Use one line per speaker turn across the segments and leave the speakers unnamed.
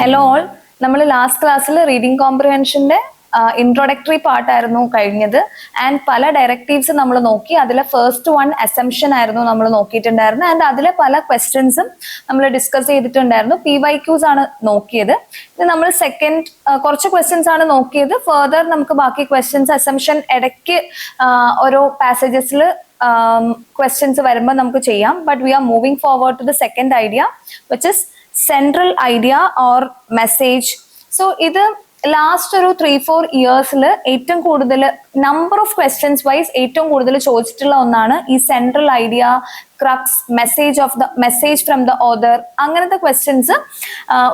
Hello all. നമ്മൾ last ക്ലാസ്സിൽ reading കോംപ്രിഹെൻഷന്റെ introductory part ആയിരുന്നു കഴിഞ്ഞത് ആൻഡ് പല ഡയറക്റ്റീവ്സ് നമ്മൾ നോക്കി. അതിലെ ഫസ്റ്റ് വൺ അസംഷൻ ആയിരുന്നു നമ്മൾ നോക്കിയിട്ടുണ്ടായിരുന്നത് ആൻഡ് അതിലെ പല ക്വസ്റ്റ്യൻസും നമ്മൾ ഡിസ്കസ് ചെയ്തിട്ടുണ്ടായിരുന്നു. PYQs ആണ് നോക്കിയത്. ഇത് നമ്മൾ സെക്കൻഡ് കുറച്ച് ക്വസ്റ്റ്യൻസ് ആണ് നോക്കിയത്. ഫർദർ നമുക്ക് ബാക്കി ക്വസ്റ്റ്യൻസ് അസംഷൻ ഇടയ്ക്ക് ഓരോ പാസേജസിൽ questions വരുമ്പോൾ നമുക്ക് ചെയ്യാം. But we are moving forward to the second idea, which is central idea or message. So ഇത് ലാസ്റ്റ് ഒരു 3-4 ഇയേഴ്സിൽ ഏറ്റവും കൂടുതൽ നമ്പർ ഓഫ് ക്വസ്റ്റ്യൻസ് വൈസ് ഏറ്റവും കൂടുതൽ ചോദിച്ചിട്ടുള്ള ഒന്നാണ് ഈ central idea, crux, message from the author. അങ്ങനത്തെ ക്വസ്റ്റ്യൻസ്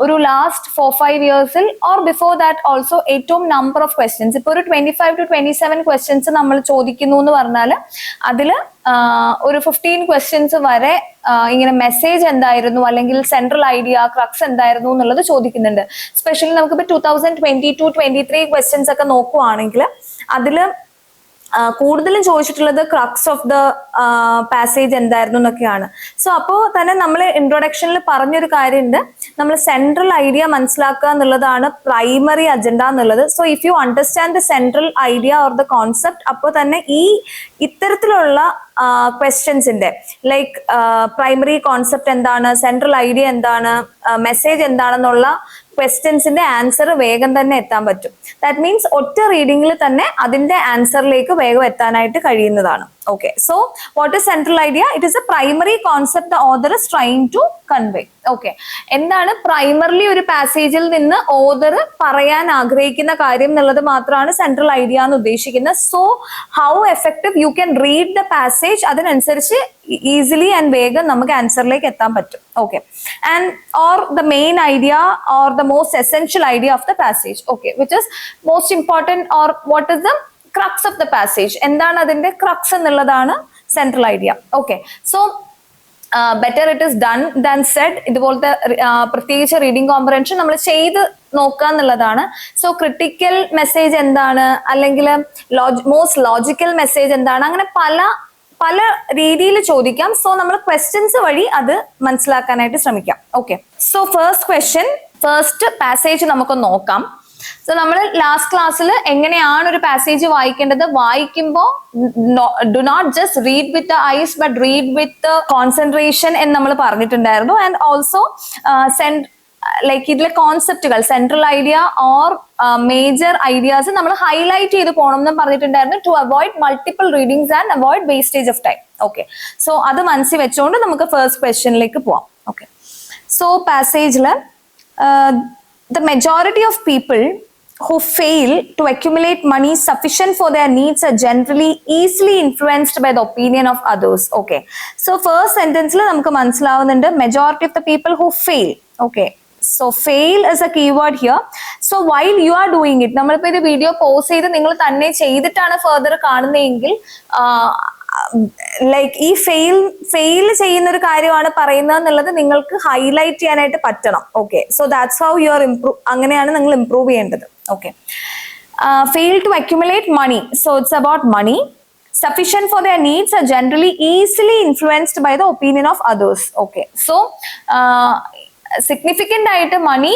ഒരു ലാസ്റ്റ് 4-5 ഇയേഴ്സിൽ ഓർ ബിഫോർ ദാറ്റ് ഓൾസോ ഏറ്റവും നമ്പർ ഓഫ് ക്വസ്റ്റ്യൻസ്. ഇപ്പോൾ ഒരു 25 to 27 ക്വസ്റ്റ്യൻസ് നമ്മൾ ചോദിക്കുന്നു എന്ന് പറഞ്ഞാൽ അതിൽ ഒരു 15 ക്വസ്റ്റ്യൻസ് വരെ ഇങ്ങനെ മെസ്സേജ് എന്തായിരുന്നു അല്ലെങ്കിൽ സെൻട്രൽ ഐഡിയ, ക്രക്സ് എന്തായിരുന്നു എന്നുള്ളത് ചോദിക്കുന്നുണ്ട്. സ്പെഷ്യലി നമുക്കിപ്പോൾ 2022-23 ക്വസ്റ്റ്യൻസ് ഒക്കെ നോക്കുവാണെങ്കിൽ അതിൽ കൂടുതലും ചോദിച്ചിട്ടുള്ളത് ക്രക്സ് ഓഫ് ദ പാസേജ് എന്തായിരുന്നു എന്നൊക്കെയാണ്. സോ അപ്പോൾ തന്നെ നമ്മൾ ഇൻട്രൊഡക്ഷനിൽ പറഞ്ഞൊരു കാര്യമുണ്ട്, നമ്മൾ സെൻട്രൽ ഐഡിയ മനസ്സിലാക്കുക എന്നുള്ളതാണ് പ്രൈമറി അജണ്ട എന്നുള്ളത്. So if you understand the central idea or the concept, അപ്പോൾ തന്നെ ഈ ഇത്തരത്തിലുള്ള ക്വസ്റ്റ്യൻസിന്റെ ലൈക്ക് പ്രൈമറി കോൺസെപ്റ്റ് എന്താണ്, സെൻട്രൽ ഐഡിയ എന്താണ്, മെസ്സേജ് എന്താണെന്നുള്ള ക്വസ്റ്റ്യൻസിന്റെ ആൻസർ വേഗം തന്നെ എത്താൻ പറ്റും. ദാറ്റ് മീൻസ് ഒറ്റ റീഡിങ്ങിൽ തന്നെ അതിന്റെ ആൻസറിലേക്ക് വേഗം എത്താനായിട്ട് കഴിയുന്നതാണ്. Okay, so what is central idea? It is a primary concept the author is trying to convey. Okay, എന്താണ് പ്രൈമറിലി ഒരു പാസേജിൽ നിന്ന് ഓതർ പറയാൻ ആഗ്രഹിക്കുന്ന കാര്യം എന്നുള്ളത് മാത്രമാണ് സെൻട്രൽ ഐഡിയ എന്ന് ഉദ്ദേശിക്കുന്നത്. So how effective you can read the passage, അതിനനുസരിച്ച് ഈസിലി ആൻഡ് വേഗം നമുക്ക് ആൻസറിലേക്ക് എത്താൻ പറ്റും. Okay, and or the main idea or the most essential idea of the passage. Okay, which is most important or what is the crux of the passage, എന്താണ് അതിന്റെ crux എന്നുള്ളതാണ് central idea. Okay, so better it is done than said. ഇതുപോലത്തെ പ്രത്യേകിച്ച് reading comprehension നമ്മൾ ചെയ്ത് നോക്കുക എന്നുള്ളതാണ്. So critical message എന്താണ്, അല്ലെങ്കിൽ മോസ്റ്റ് ലോജിക്കൽ മെസ്സേജ് എന്താണ്, അങ്ങനെ പല രീതിയിൽ ചോദിക്കാം. സോ നമ്മൾ ക്വസ്റ്റ്യൻസ് വഴി അത് മനസ്സിലാക്കാനായിട്ട് ശ്രമിക്കാം. ഓക്കെ, സോ ഫസ്റ്റ് പാസേജ് നമുക്ക് നോക്കാം. സോ നമ്മൾ ലാസ്റ്റ് ക്ലാസ്സിൽ എങ്ങനെയാണ് ഒരു പാസേജ് വായിക്കേണ്ടത്, വായിക്കുമ്പോൾ do not just read with the eyes but read with concentration എന്ന് നമ്മൾ പറഞ്ഞിട്ടുണ്ടായിരുന്നു. ആൻഡ് ഓൾസോ ലൈക്ക് ഇതിലെ കോൺസെപ്റ്റുകൾ, central idea or major ideas നമ്മൾ ഹൈലൈറ്റ് ചെയ്ത് പോകണം എന്നും പറഞ്ഞിട്ടുണ്ടായിരുന്നു, to avoid multiple readings and avoid wastage of time. Okay, so അത് മനസ്സിൽ വെച്ചുകൊണ്ട് നമുക്ക് ഫസ്റ്റ് ക്വസ്റ്റ്യനിലേക്ക് പോവാം. ഓക്കെ, സോ പാസേജില് the majority of people who fail to accumulate money sufficient for their needs are generally easily influenced by the opinion of others. Okay, so first sentence la namukku manasilavunnunde majority of the people who fail. Okay, so fail is a keyword here. So while you are doing it, nammalipo idu video pause ചെയ്ത് നിങ്ങൾ തന്നെ ചെയ്തിട്ടാണ് further കാണുന്നതെങ്കിൽ like ഈ fail ചെയ്യുന്ന ഒരു കാര്യമാണ് പറയുന്നത് എന്നുള്ളത് നിങ്ങൾക്ക് ഹൈലൈറ്റ് ചെയ്യാനായിട്ട് പറ്റണം. Okay, so that's how you are അങ്ങനെയാണ് നിങ്ങൾ ഇംപ്രൂവ് ചെയ്യേണ്ടത്. Okay, fail to accumulate money, so it's about money. Sufficient for their needs are generally easily influenced by the opinion of others. Okay, so significant ആയിട്ട് മണി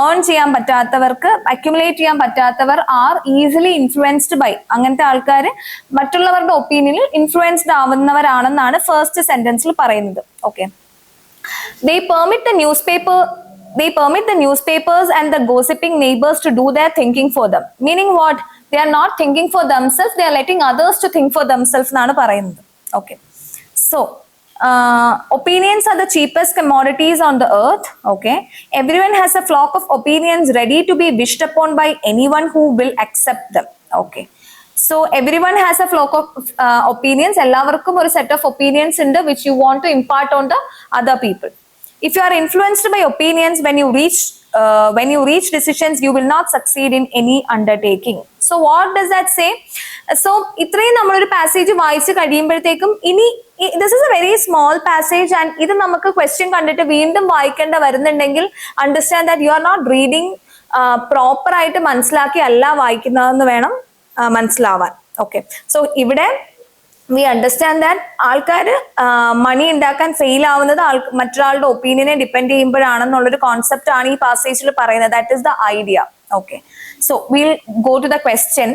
earn ചെയ്യാൻ പറ്റാത്തവർക്ക്, accumulate ചെയ്യാൻ പറ്റാത്തവർ R easily influenced by, അങ്ങനത്തെ ആൾക്കാർ മറ്റുള്ളവരുടെ ഒപ്പീനിയനിൽ influenced ആവുന്നവരാണെന്നാണ് first സെന്റൻസിൽ പറയുന്നത്. Okay, they permit the newspapers and the gossiping neighbors to do their thinking for them. Meaning what? They are not thinking for themselves, they are letting others to think for themselves എന്നാണ് പറയുന്നത്. Okay, so opinions are the cheapest commodities on the earth. Okay, everyone has a flock of opinions ready to be wished upon by anyone who will accept them. Okay, so everyone has a flock of opinions. എല്ലാവർക്കും ഒരു set of opinions ഉണ്ട് which you want to impart on the other people. If you are influenced by opinions, when you reach decisions, you will not succeed in any undertaking. So what does that say? So ഇത്രയും നമ്മളൊരു passage വായിച്ച് കഴിയുമ്പോഴത്തേക്കും ഇനി this is a very small passage and ഇത് നമുക്ക് question കണ്ടിട്ട് വീണ്ടും വായിക്കേണ്ട വരുന്നുണ്ടെങ്കിൽ understand that you are not reading proper ആയിട്ട് മനസ്സിലാക്കി അല്ല വായിക്കുന്നതെന്ന് വേണം മനസ്സിലാവാൻ. ഓക്കെ, സോ ഇവിടെ we understand that ആൾക്കാർ മണി ഉണ്ടാക്കാൻ ഫെയിൽ ആവുന്നത് മറ്റൊരാളുടെ ഒപ്പീനിയനെ ഡിപ്പെൻഡ് ചെയ്യുമ്പോഴാണെന്നുള്ളൊരു കോൺസെപ്റ്റ് ആണ് ഈ പാസേജിൽ പറയുന്നത്. That is the idea. Okay, so will go to the question.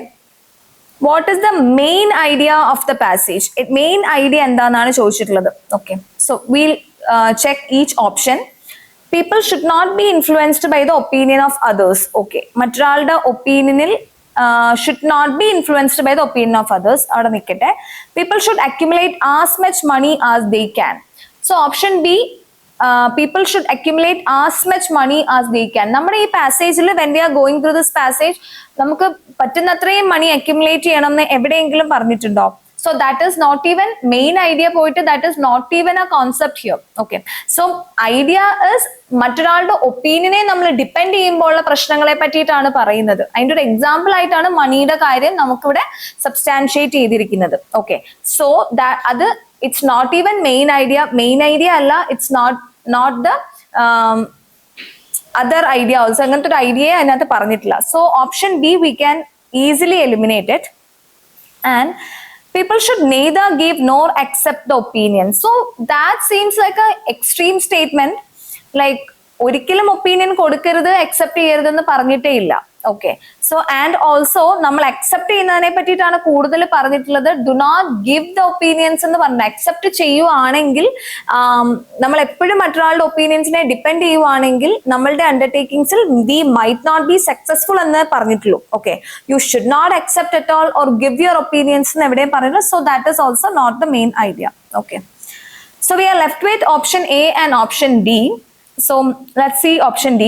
What is the main idea of the passage? Main idea എന്താണെന്നാണ് ചോദിച്ചിട്ടുള്ളത്. Okay, so will check each option. People should not be influenced by the opinion of others. Okay, മറ്റൊരാളുടെ ഒപ്പീനിയനിൽ should not be influenced by the opinion of others. അവിടെ നിൽക്കട്ടെ. People should accumulate as much money as they can. So option B, people should accumulate as much money as they can. നമ്മുടെ ഈ പാസേജിൽ when we are going through this passage നമുക്ക് പറ്റുന്നത്രയും മണി accumulate ചെയ്യണം എന്ന് എവിടെയെങ്കിലും പറഞ്ഞിട്ടുണ്ടോ? So that is not even main idea പോയിട്ട് that is not even a concept here. Okay, so idea is മറ്റൊരാളുടെ ഒപ്പീനിയനെ നമ്മൾ ഡിപ്പെൻഡ് ചെയ്യുമ്പോഴുള്ള പ്രശ്നങ്ങളെ പറ്റിയിട്ടാണ് പറയുന്നത്. അതിൻ്റെ ഒരു എക്സാമ്പിൾ ആയിട്ടാണ് മണിയുടെ കാര്യം നമുക്കിവിടെ സബ്സ്റ്റാൻഷിയേറ്റ് ചെയ്തിരിക്കുന്നത്. ഓക്കെ, സോ അത് it's not even main idea അല്ല, it's not the other idea also. അങ്ങനത്തെ ഒരു ഐഡിയയെ അതിനകത്ത് പറഞ്ഞിട്ടില്ല. So option B we can easily eliminate it. And people should neither give nor accept the opinion. So that seems like a extreme statement. Like ഒരിക്കലും opinion കൊടുക്കരുത്, accept ചെയ്യരുതെന്ന് പറഞ്ഞിട്ടേ ഇല്ല. ഓക്കെ, സോ ആൻഡ് ഓൾസോ നമ്മൾ accept ചെയ്യുന്നതിനെ പറ്റിയിട്ടാണ് കൂടുതൽ പറഞ്ഞിട്ടുള്ളത്. Do not give the opinions എന്ന് പറഞ്ഞു. അക്സെപ്റ്റ് ചെയ്യുവാണെങ്കിൽ, നമ്മൾ എപ്പോഴും മറ്റൊരാളുടെ ഒപ്പീനിയൻസിനെ ഡിപ്പെൻഡ് ചെയ്യുവാണെങ്കിൽ നമ്മളുടെ അണ്ടർടേക്കിങ്സിൽ we might not be successful എന്ന് പറഞ്ഞിട്ടുള്ളൂ. Okay, you should not accept at all or give your opinions എന്ന് എവിടെയും പറയുന്നത്. So that is also not the main idea. Okay, so we are left with option A and option D. So let's see option D.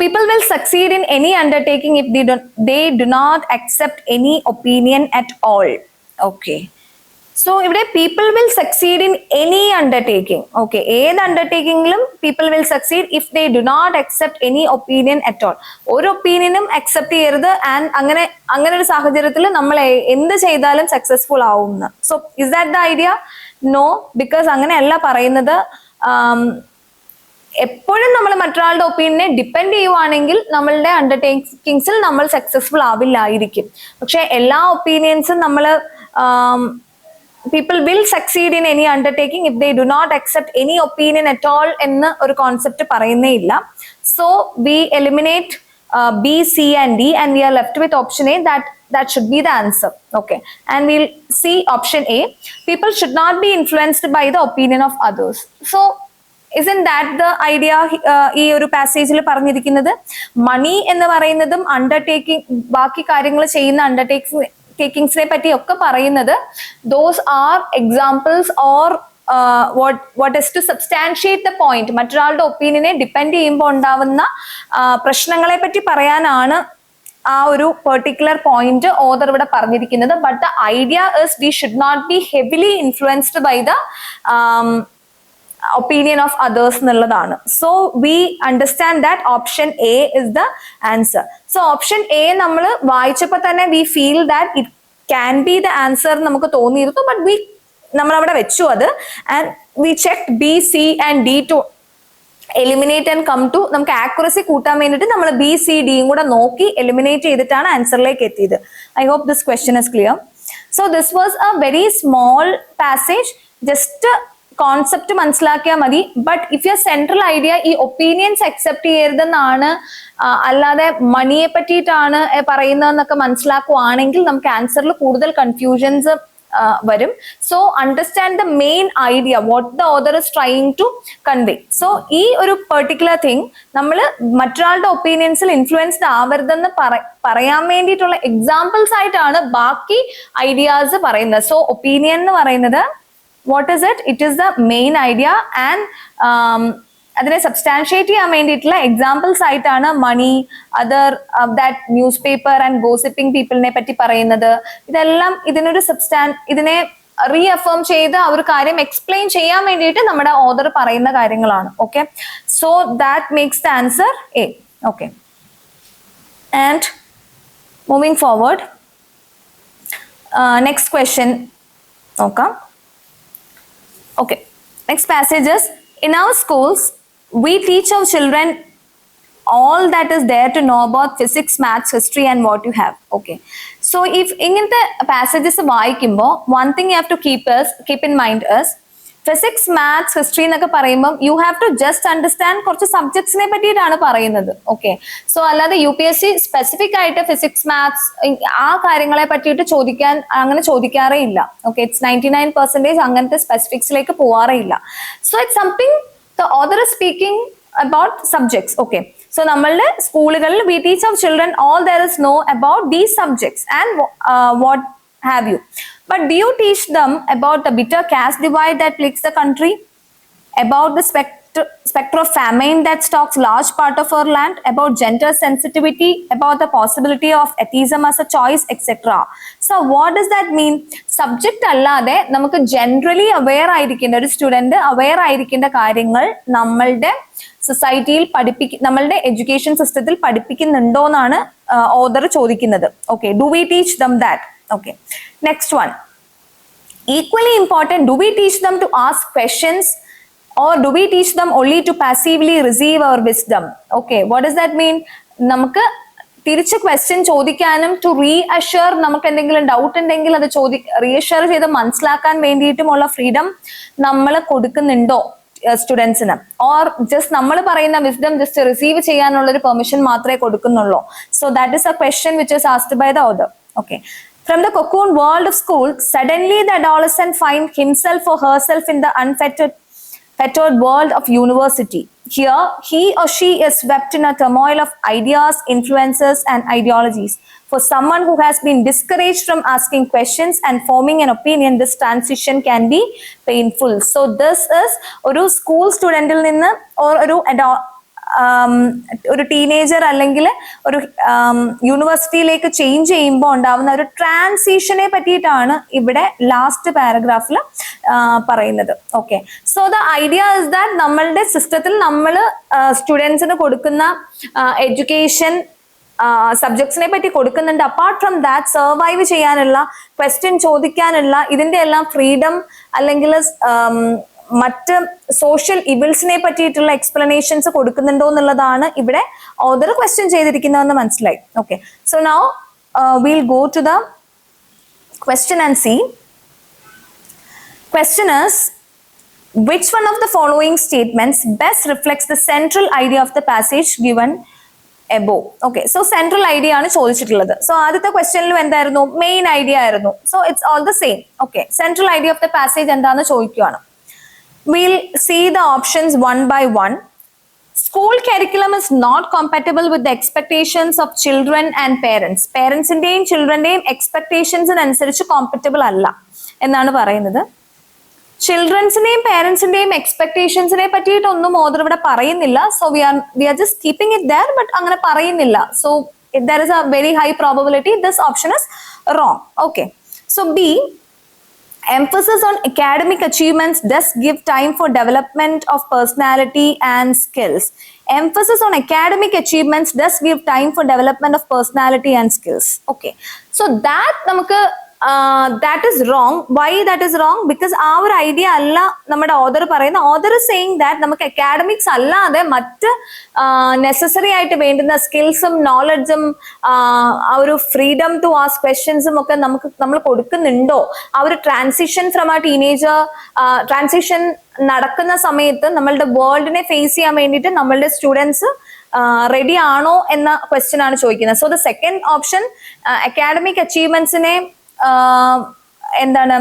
People will succeed in any undertaking if they do not accept any opinion at all. Okay, so ഇവിടെ people will succeed in any undertaking. Okay, ഏത് undertakingലും people will succeed if they do not accept any opinion at all. ഒരു ഒപ്പീനിയനും accept ചെയ്യരുത്. And അങ്ങനെ ഒരു സാഹചര്യത്തിൽ നമ്മൾ എന്ത് ചെയ്താലും സക്സസ്ഫുൾ ആവും. So is that the idea? No, because അങ്ങനെയല്ല പറയുന്നത്. എപ്പോഴും നമ്മൾ മറ്റൊരാളുടെ ഒപ്പീനിയനെ ഡിപ്പെൻഡ് ചെയ്യുവാണെങ്കിൽ നമ്മളുടെ അണ്ടർടേക്കിങ്സിൽ നമ്മൾ സക്സസ്ഫുൾ ആവില്ലായിരിക്കും. പക്ഷെ എല്ലാ ഒപ്പീനിയൻസും നമ്മൾ people will succeed in any undertaking if they do not accept any opinion at all എന്ന് ഒരു കോൺസെപ്റ്റ് പറയുന്നേ ഇല്ല. So we eliminate B, C and D and we are left with option A. That should be the answer. Okay, and we'll see option A. People should not be influenced by the opinion of others. So isn't that the idea ഈ ഒരു പാസേജിൽ പറഞ്ഞിരിക്കുന്നത്? മണി എന്ന് പറയുന്നതും undertaking, ബാക്കി കാര്യങ്ങൾ ചെയ്യുന്ന അണ്ടർടേക്കിങ്സിനെ പറ്റി ഒക്കെ പറയുന്നത് those are examples or what is to substantiate the point. മറ്റൊരാളുടെ ഒപ്പീനിയനെ ഡിപ്പെൻഡ് ചെയ്യുമ്പോൾ ഉണ്ടാവുന്ന പ്രശ്നങ്ങളെ പറ്റി പറയാനാണ് ആ ഒരു പെർട്ടിക്കുലർ പോയിന്റ് ഓതർ ഇവിടെ പറഞ്ഞിരിക്കുന്നത്. But the idea is we should not be heavily influenced by the opinion of others എന്നുള്ളതാണ്. So we understand that option A is the answer. So option A നമ്മൾ വായിച്ചപ്പോൾ തന്നെ we feel that it can be the answer നമുക്ക് തോന്നിയിരുന്നു. But നമ്മൾ അവിടെ വെച്ചു അത്. And we check B, C and D to eliminate and come to, നമുക്ക് ആക്യുറസി കൂട്ടാൻ വേണ്ടിയിട്ട് നമ്മൾ ബി, സി, ഡിയും കൂടെ നോക്കി എലിമിനേറ്റ് ചെയ്തിട്ടാണ് ആൻസറിലേക്ക് എത്തിയത്. I hope this question is clear. So this was a very small passage. Just concept മനസ്സിലാക്കിയാൽ മതി. But if your central idea ഈ ഒപ്പീനിയൻസ് അക്സെപ്റ്റ് ചെയ്യരുതെന്നാണ്, അല്ലാതെ മണിയെ പറ്റിയിട്ടാണ് പറയുന്നതെന്നൊക്കെ മനസ്സിലാക്കുവാണെങ്കിൽ നമുക്ക് ആൻസറിൽ കൂടുതൽ കൺഫ്യൂഷൻസ് വരും. So understand the main idea, what the author is trying to convey. So ഈ ഒരു പെർട്ടിക്കുലർ തിങ് നമ്മൾ മറ്റൊരാളുടെ ഒപ്പീനിയൻസിൽ ഇൻഫ്ലുവൻസ്ഡ് ആവരുതെന്ന് പറയാൻ വേണ്ടിയിട്ടുള്ള എക്സാമ്പിൾസ് ആയിട്ടാണ് ബാക്കി ഐഡിയാസ് പറയുന്നത്. സോ ഒപ്പീനിയൻ എന്ന് പറയുന്നത് what is it? It is the main idea and അതിനെ സബ്സ്റ്റാൻഷിയേറ്റ് ചെയ്യാൻ വേണ്ടിയിട്ടുള്ള എക്സാമ്പിൾസ് ആയിട്ടാണ് money, other that newspaper and gossiping പീപ്പിളിനെ പറ്റി പറയുന്നത്. ഇതെല്ലാം ഇതിനെ റീഅഫേം ചെയ്ത് ആ ഒരു കാര്യം എക്സ്പ്ലെയിൻ ചെയ്യാൻ വേണ്ടിയിട്ട് നമ്മുടെ ഓതർ പറയുന്ന കാര്യങ്ങളാണ്. Okay, so that makes the answer A. Okay, and moving forward, next question നോക്കാം. Okay, next passage is, in our schools we teach our children all that is there to know about physics, maths, history and what you have. Okay, so if ഇങ്ങനത്തെ passages വായിക്കുമ്പോൾ one thing you have to keep in mind is physics, maths, history എന്നൊക്കെ പറയുമ്പോൾ you have to just understand കുറച്ച് സബ്ജക്ട്സിനെ പറ്റിയിട്ടാണ് പറയുന്നത്. Okay, so അല്ലാതെ UPSC specific ആയിട്ട് ഫിസിക്സ്, മാത്സ് ആ കാര്യങ്ങളെ പറ്റിയിട്ട് അങ്ങനെ ചോദിക്കാറേ ഇല്ല. ഓക്കെ, ഇറ്റ്സ് 99% അങ്ങനത്തെ സ്പെസിഫിക്സിലേക്ക് പോവാറേ ഇല്ല. So it's something the author is speaking about subjects. Okay, so നമ്മളുടെ സ്കൂളുകളിൽ we teach our children all there is know about these subjects and what have you, but do you teach them about the bitter caste divide that plagues the country, about the specter of famine that stalks large part of our land, about gender sensitivity, about the possibility of atheism as a choice, etc. So what does that mean? Subject allade നമുക്ക് generally aware ആയിരിക്കേണ്ട ഒരു student aware ആയിരിക്കേണ്ട കാര്യങ്ങൾ നമ്മളുടെ സൊസൈറ്റിയിൽ നമ്മളുടെ education സിസ്റ്റത്തിൽ പഠിപ്പിക്കുന്നുണ്ടോ എന്നാണ് author ചോദിക്കുന്നത്. Okay, do we teach them that? Okay, next one, equally important, do we teach them to ask questions or do we teach them only to passively receive our wisdom? Okay, what does that mean? നമുക്ക് തിരിച്ച് question ചോദിക്കാനും to reassure, നമുക്ക് എന്തെങ്കിലും doubt ഉണ്ടെങ്കിൽ അത് reassure ചെയ്ത് മനസ്സിലാക്കാൻ വേണ്ടിയിട്ടുമുള്ള freedom നമ്മൾ കൊടുക്കുന്നുണ്ടോ സ്റ്റുഡൻസിന്, ഓർ ജസ്റ്റ് നമ്മൾ പറയുന്ന വിസ്ഡം ജസ്റ്റ് റിസീവ് ചെയ്യാനുള്ള ഒരു പെർമിഷൻ മാത്രമേ കൊടുക്കുന്നുള്ളൂ? So that is a question which is asked by the author. Okay, from the cocoon world of school, suddenly the adolescent finds himself or herself in the unfettered world of university. Here, he or she is swept in a turmoil of ideas, influences, and ideologies. For someone who has been discouraged from asking questions and forming an opinion, this transition can be painful. So this is oru school student il ninnu or ഒരു teenager അല്ലെങ്കിൽ ഒരു യൂണിവേഴ്സിറ്റിയിലേക്ക് change ചെയ്യുമ്പോൾ ഉണ്ടാവുന്ന ഒരു ട്രാൻസിഷനെ പറ്റിയിട്ടാണ് ഇവിടെ last പാരഗ്രാഫിൽ പറയുന്നത്. Okay, so the idea is that നമ്മളുടെ സിസ്റ്റത്തിൽ നമ്മൾ സ്റ്റുഡൻസിന് കൊടുക്കുന്ന എഡ്യൂക്കേഷൻ സബ്ജക്ട്സിനെ പറ്റി കൊടുക്കുന്നുണ്ട്. അപ്പാർട്ട് ഫ്രം ദാറ്റ് സർവൈവ് ചെയ്യാനുള്ള, ക്വസ്റ്റ്യൻ ചോദിക്കാനുള്ള ഇതിന്റെ എല്ലാം ഫ്രീഡം അല്ലെങ്കിൽ മറ്റ് സോഷ്യൽ ഇവിൾസിനെ പറ്റിയിട്ടുള്ള എക്സ്പ്ലനേഷൻസ് കൊടുക്കുന്നുണ്ടോ എന്നുള്ളതാണ് ഇവിടെ ഓഥർ ക്വസ്റ്റ്യൻ ചെയ്തിരിക്കുന്നതെന്ന് മനസ്സിലായി. Okay, so now we'll go to the question and see. Question is, which one of the following statements best reflects the central idea of the passage given above? Okay, so central idea ആണ് ചോദിച്ചിട്ടുള്ളത്. So ആദ്യത്തെ ക്വസ്റ്റ്യനിലും എന്തായിരുന്നു? Main idea ആയിരുന്നു. So it's all the same. Okay, central idea of the passage എന്താണെന്ന് ചോദിക്കുകയാണ്. We'll see the options one by one. School curriculum is not compatible with the expectations of children and parents. Parents-ന്റെയും children-ന്റെയും expectations-ന് അനുസരിച്ച് compatible അല്ല എന്നാണ് പറയുന്നത്. ചിൽഡ്രൻസിന്റെയും പേരൻസിന്റെയും എക്സ്പെക്ടേഷൻസിനെ പറ്റിയിട്ടൊന്നും author ഇവിടെ പറയുന്നില്ല. So we are just keeping it there, but അങ്ങനെ പറയുന്നില്ല. So there is a very high probability this option is wrong. Okay, so B, emphasis on academic achievements does give time for development of personality and skills. Emphasis on academic achievements does give time for development of personality and skills. Okay, so that നമുക്ക് that is wrong. Why that is wrong? Because ആ ഒരു idea അല്ല നമ്മുടെ author പറയുന്ന. Author saying that നമുക്ക് academics അല്ലാതെ മറ്റ് necessary ആയിട്ട് വേണ്ടുന്ന സ്കിൽസും നോളജും ആ ഒരു ഫ്രീഡം ടു ആസ്ക് ക്വസ്റ്റ്യൻസും ഒക്കെ നമ്മൾ കൊടുക്കുന്നുണ്ടോ? ആ ഒരു ട്രാൻസിഷൻ ഫ്രം ആ ടീനേജർ ട്രാൻസിഷൻ നടക്കുന്ന സമയത്ത് നമ്മളുടെ വേൾഡിനെ ഫേസ് ചെയ്യാൻ വേണ്ടിയിട്ട് നമ്മളുടെ സ്റ്റുഡൻസ് റെഡി ആണോ എന്ന ക്വസ്റ്റ്യൻ ആണ് ചോദിക്കുന്നത്. So the second option academic അച്ചീവ്മെന്റ്സിനെ എന്താണ്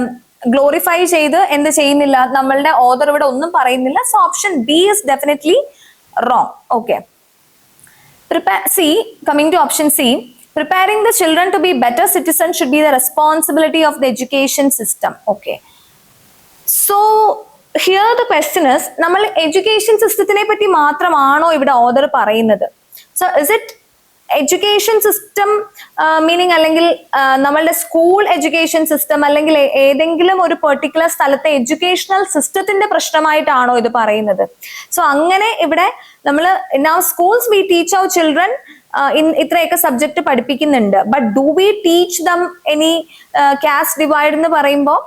ഗ്ലോറിഫൈ ചെയ്ത് എന്ത് ചെയ്യുന്നില്ല, നമ്മളുടെ ഓഥർ ഇവിടെ ഒന്നും പറയുന്നില്ല. So option B is definitely wrong. Okay, coming to option C, preparing the children to be better citizens should be the responsibility of the education system. Okay, so here the question is, നമ്മൾ education സിസ്റ്റത്തിനെ പറ്റി മാത്രമാണോ ഇവിടെ author പറയുന്നത്? So is it education system meaning അല്ലെങ്കിൽ നമ്മളുടെ school education system അല്ലെങ്കിൽ ഏതെങ്കിലും ഒരു പെർട്ടിക്കുലർ സ്ഥലത്തെ എഡ്യൂക്കേഷണൽ സിസ്റ്റത്തിന്റെ പ്രശ്നമായിട്ടാണോ ഇത് പറയുന്നത്? സോ അങ്ങനെ ഇവിടെ നമ്മൾ now schools we teach our children ഇത്രയൊക്കെ സബ്ജക്ട് പഠിപ്പിക്കുന്നുണ്ട്, but do we teach them any caste divide എന്ന് പറയുമ്പോൾ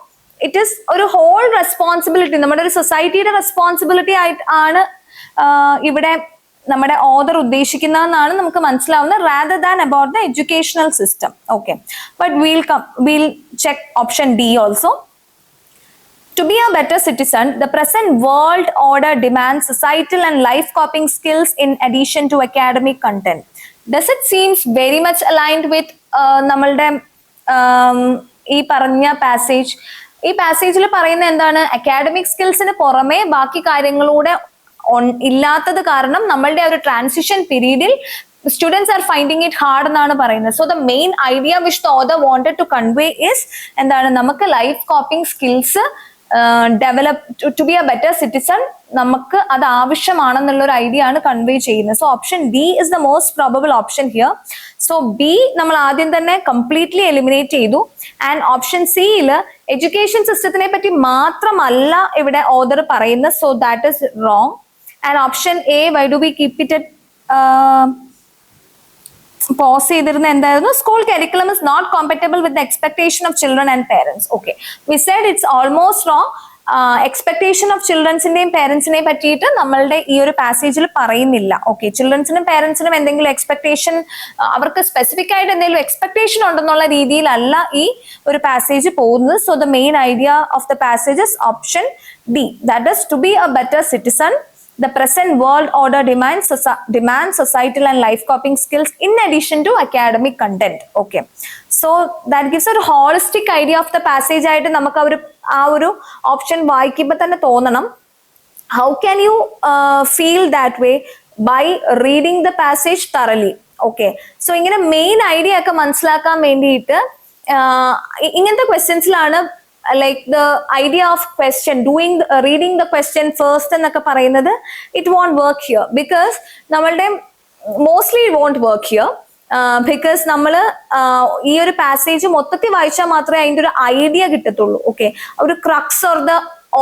ഇറ്റ് ഈസ് ഒരു ഹോൾ റെസ്പോൺസിബിലിറ്റി, നമ്മുടെ ഒരു സൊസൈറ്റിയുടെ റെസ്പോൺസിബിലിറ്റി ആയിട്ട് ആണ് ഇവിടെ നമ്മുടെ ഓദർ ഉദ്ദേശിക്കുന്നതെന്നാണ് നമുക്ക് മനസ്സിലാവുന്നത്, rather than about the educational system. Okay, but we'll check option D also. To be a better citizen, the present world order demands societal and life coping skills in addition to academic content. Does it seems very much aligned with നമ്മളുടെ ഈ പറഞ്ഞ passage? ഈ പാസേജിൽ പറയുന്ന എന്താണ്? Academic സ്കിൽസിന് പുറമെ ബാക്കി കാര്യങ്ങളൂടെ ഇല്ലാത്തത് കാരണം നമ്മളുടെ ഒരു ട്രാൻസിഷൻ പീരീഡിൽ students are finding it hard എന്നാണ് പറയുന്നത്. So the main idea which the author wanted to convey is എന്താണ്? നമുക്ക് life coping skills develop to be a better citizen, നമുക്ക് അത് ആവശ്യമാണെന്നുള്ള ഒരു ഐഡിയ ആണ് കൺവേ ചെയ്യുന്നത്. So option D is the most probable option here. So B നമ്മൾ ആദ്യം തന്നെ കംപ്ലീറ്റ്ലി എലിമിനേറ്റ് ചെയ്തു. ആൻഡ് ഓപ്ഷൻ സിയിൽ എഡ്യൂക്കേഷൻ സിസ്റ്റത്തിനെ പറ്റി മാത്രമല്ല ഇവിടെ ഓദർ പറയുന്നത്. So that is wrong. And option A, why do we keep it pose ചെയ്തിരുന്ന എന്തായിരുന്നു? School curriculum is not compatible with the expectation of children and parents. Okay, we said it's almost wrong. Expectation of ചിൽഡ്രൻസിന്റെയും പേരൻസിനെയും പറ്റിയിട്ട് നമ്മളുടെ ഈ ഒരു പാസേജിൽ പറയുന്നില്ല. Okay, ചിൽഡ്രൻസിനും പേരൻസിനും എന്തെങ്കിലും എക്സ്പെക്ടേഷൻ, അവർക്ക് സ്പെസിഫിക് ആയിട്ട് എന്തെങ്കിലും എക്സ്പെക്ടേഷൻ ഉണ്ടെന്നുള്ള രീതിയിലല്ല ഈ ഒരു പാസേജ് പോകുന്നത്. So the main idea of the passage is option D, that is to be a better citizen. The present world order demands societal and life coping skills in addition to academic content. Okay, so that gives a holistic idea of the passage. ആയിട്ട് നമുക്ക് ആ ഒരു option വായിക്കുമ്പോൾ തന്നെ തോന്നണം. How can you feel that way? By reading the passage thoroughly. Okay, so ഇങ്ങനെ main idea ഒക്കെ മനസ്സിലാക്കാൻ വേണ്ടിയിട്ട് ഇങ്ങനത്തെ ക്വസ്റ്റ്യൻസിലാണ് like the idea of question, reading the question first എന്നൊക്കെ പറയുന്നത്, it won't work here because നമ്മളുടെ mostly it won't work here because നമ്മൾ ഈ ഒരു പാസേജ് മൊത്തത്തിൽ വായിച്ചാൽ മാത്രമേ അതിൻ്റെ ഒരു ഐഡിയ കിട്ടത്തുള്ളൂ. ഓക്കെ, ഒരു crux or the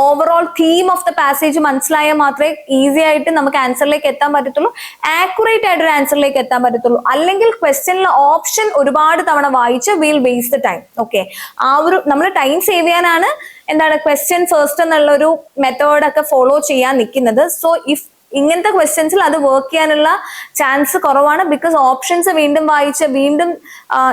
overall theme of the passage മനസ്സിലായാൽ മാത്രമേ ഈസി ആയിട്ട് നമുക്ക് ആൻസറിലേക്ക് എത്താൻ പറ്റത്തുള്ളൂ, ആക്യുറേറ്റ് ആയിട്ടൊരു ആൻസറിലേക്ക് എത്താൻ പറ്റത്തുള്ളൂ. അല്ലെങ്കിൽ ക്വസ്റ്റ്യനിലെ ഓപ്ഷൻ ഒരുപാട് തവണ വായിച്ച് will waste the time. Okay, ആ ഒരു നമ്മൾ ടൈം സേവ് ചെയ്യാനാണ് എന്താണ് ക്വസ്റ്റ്യൻ ഫസ്റ്റ് എന്നുള്ള ഒരു മെത്തേഡൊക്കെ ഫോളോ ചെയ്യാൻ നിൽക്കുന്നത്. സോ ഇഫ് ഇങ്ങനത്തെ ക്വസ്റ്റ്യൻസിൽ അത് വർക്ക് ചെയ്യാനുള്ള ചാൻസ് കുറവാണ്. ബിക്കോസ് ഓപ്ഷൻസ് വീണ്ടും വായിച്ച് വീണ്ടും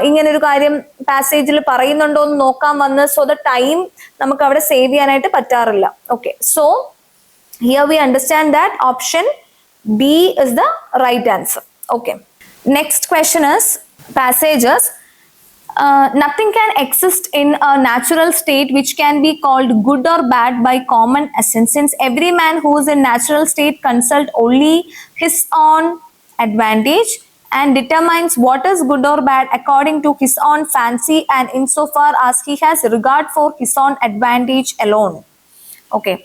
ഇങ്ങനൊരു കാര്യം പാസേജിൽ പറയുന്നുണ്ടോ എന്ന് നോക്കാൻ വന്ന്, സോ ദ ടൈം നമുക്ക് അവിടെ സേവ് ചെയ്യാനായിട്ട് പറ്റാറില്ല. Okay, so here we understand that option B is the right answer. Okay, next question is passages. Nothing can exist in a natural state which can be called good or bad by common essence, since every man who is in natural state consult only his own advantage and determines what is good or bad according to his own fancy and insofar as he has regard for his own advantage alone. Okay,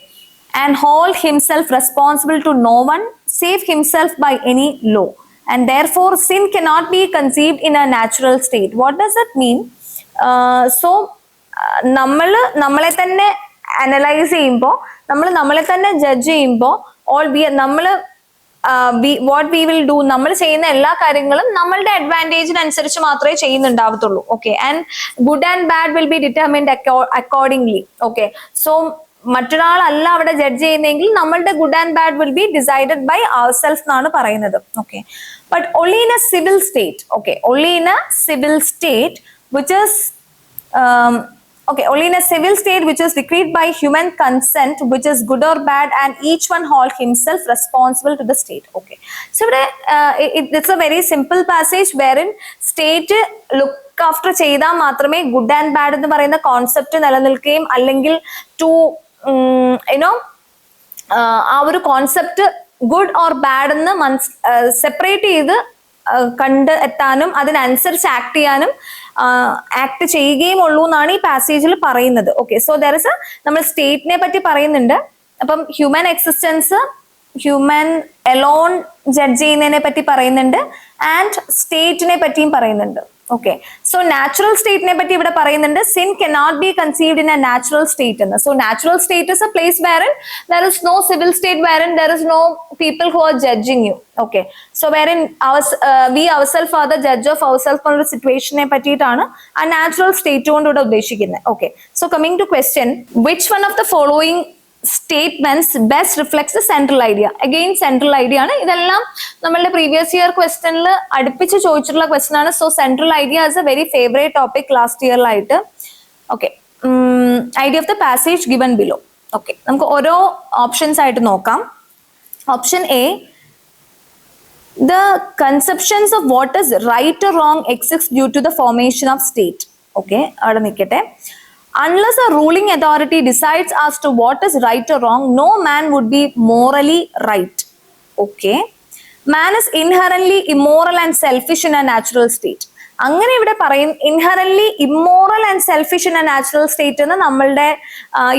and hold himself responsible to no one save himself by any law. And therefore sin cannot be conceived in a natural state. What does that mean? So നമ്മളെ തന്നെ analyse ചെയ്യുമ്പോൾ, നമ്മളെ തന്നെ judge ചെയ്യുമ്പോൾ, what we will do, നമ്മൾ ചെയ്യുന്ന എല്ലാ കാര്യങ്ങളും നമ്മളുടെ അഡ്വാൻറ്റേജിനനുസരിച്ച് മാത്രമേ ചെയ്യുന്നുണ്ടാവത്തുള്ളൂ. Okay, and good and bad will be determined accordingly. Okay, so മറ്റൊരാളല്ല അവിടെ ജഡ്ജ് ചെയ്യുന്നെങ്കിൽ നമ്മളുടെ good and bad will be decided by our self എന്നാണ് പറയുന്നത്. Okay, but only in a civil state. Okay, only in a civil state which is only in a civil state which is decreed by human consent, which is good or bad, and each one hold himself responsible to the state. Okay, so it's a very simple passage wherein state look after ചെയ്താൽ മാത്രമേ good and bad എന്ന് പറയുന്ന concept നിലനിൽക്കുകയും, അല്ലെങ്കിൽ to ആ ഒരു concept good or bad എന്ന് separate ചെയ്ത് കണ്ട് എത്താനും അതിനനുസരിച്ച് ആക്ട് ചെയ്യാനും ആക്ട് ചെയ്യുകയും ഉള്ളൂ എന്നാണ് ഈ പാസേജിൽ പറയുന്നത്. ഓക്കെ, സോ ദർ ഇസ് നമ്മൾ സ്റ്റേറ്റിനെ പറ്റി പറയുന്നുണ്ട്. അപ്പം human existence, human alone judge ചെയ്യുന്നതിനെ പറ്റി പറയുന്നുണ്ട്, ആൻഡ് സ്റ്റേറ്റിനെ പറ്റിയും പറയുന്നുണ്ട്. Okay, so natural state ne patti ivide parayunnunde, sin cannot be conceived in a natural state ennu. So natural state is a place wherein there is no civil state, wherein there is no people who are judging you. Okay, so wherein we ourselves are the judge of ourselves ennulla situation ne pattitana a natural state kondu uddeshikkunne. Okay, so coming to question, which one of the following statements best reflects the central idea. Again, central idea ആണ് ഇതെല്ലാം നമ്മളുടെ previous year ക്വസ്റ്റനിൽ അടുപ്പിച്ച് ചോദിച്ചിട്ടുള്ള question ആണ്. So central idea is a very favourite topic last ഇയറിലായിട്ട്. Okay, idea of the passage given below. Okay, നമുക്ക് ഓരോ options ആയിട്ട് നോക്കാം. Option A, the conceptions of what is right or wrong exist due to the formation of state. Okay, അവിടെ നിൽക്കട്ടെ. Unless a ruling authority decides as to what is right or wrong, no man would be morally right. Okay, man is inherently immoral and selfish in a natural state. അങ്ങനെ ഇവിടെ പറയും inherently immoral and selfish in A natural state എന്ന് നമ്മളുടെ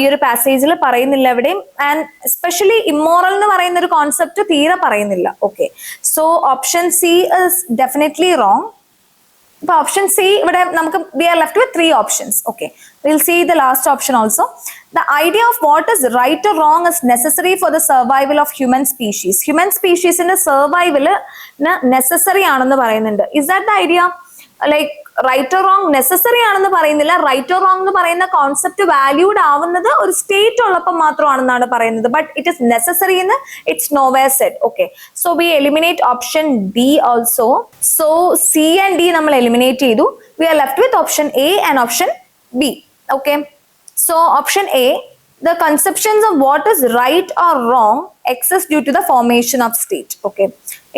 ഈ ഒരു പാസേജിൽ പറയുന്നില്ല എവിടെയും. And especially immoral എന്ന് പറയുന്ന ഒരു കോൺസെപ്റ്റ് തീരെ പറയുന്നില്ല. Okay, so option C is definitely wrong. ഇപ്പൊ ഓപ്ഷൻ സി ഇവിടെ നമുക്ക് we are left with 3 options. Okay, will see the last option also. The idea of what is right or wrong is necessary for the survival of human species. Human species in the survival necessary ആണെന്ന് പറയുന്നുണ്ട്. Is that the idea? Like right or wrong necessary ആണെന്ന് പറയുന്നില്ല. Right or wrong എന്ന് പറയുന്ന concept valued ആവുന്നത് ഒരു state ഉള്ളപ്പോൾ മാത്രമാണെന്നാണ് പറയുന്നത്. ബട്ട് ഇറ്റ് ഇസ് നെസസറി എന്ന് it's nowhere said. Okay, so we eliminate option D also. So C and D നമ്മൾ എലിമിനേറ്റ് ചെയ്തു. We are left with option A and option B. Okay, so option A, the conceptions of what is right or wrong exist due to the formation of state. Okay,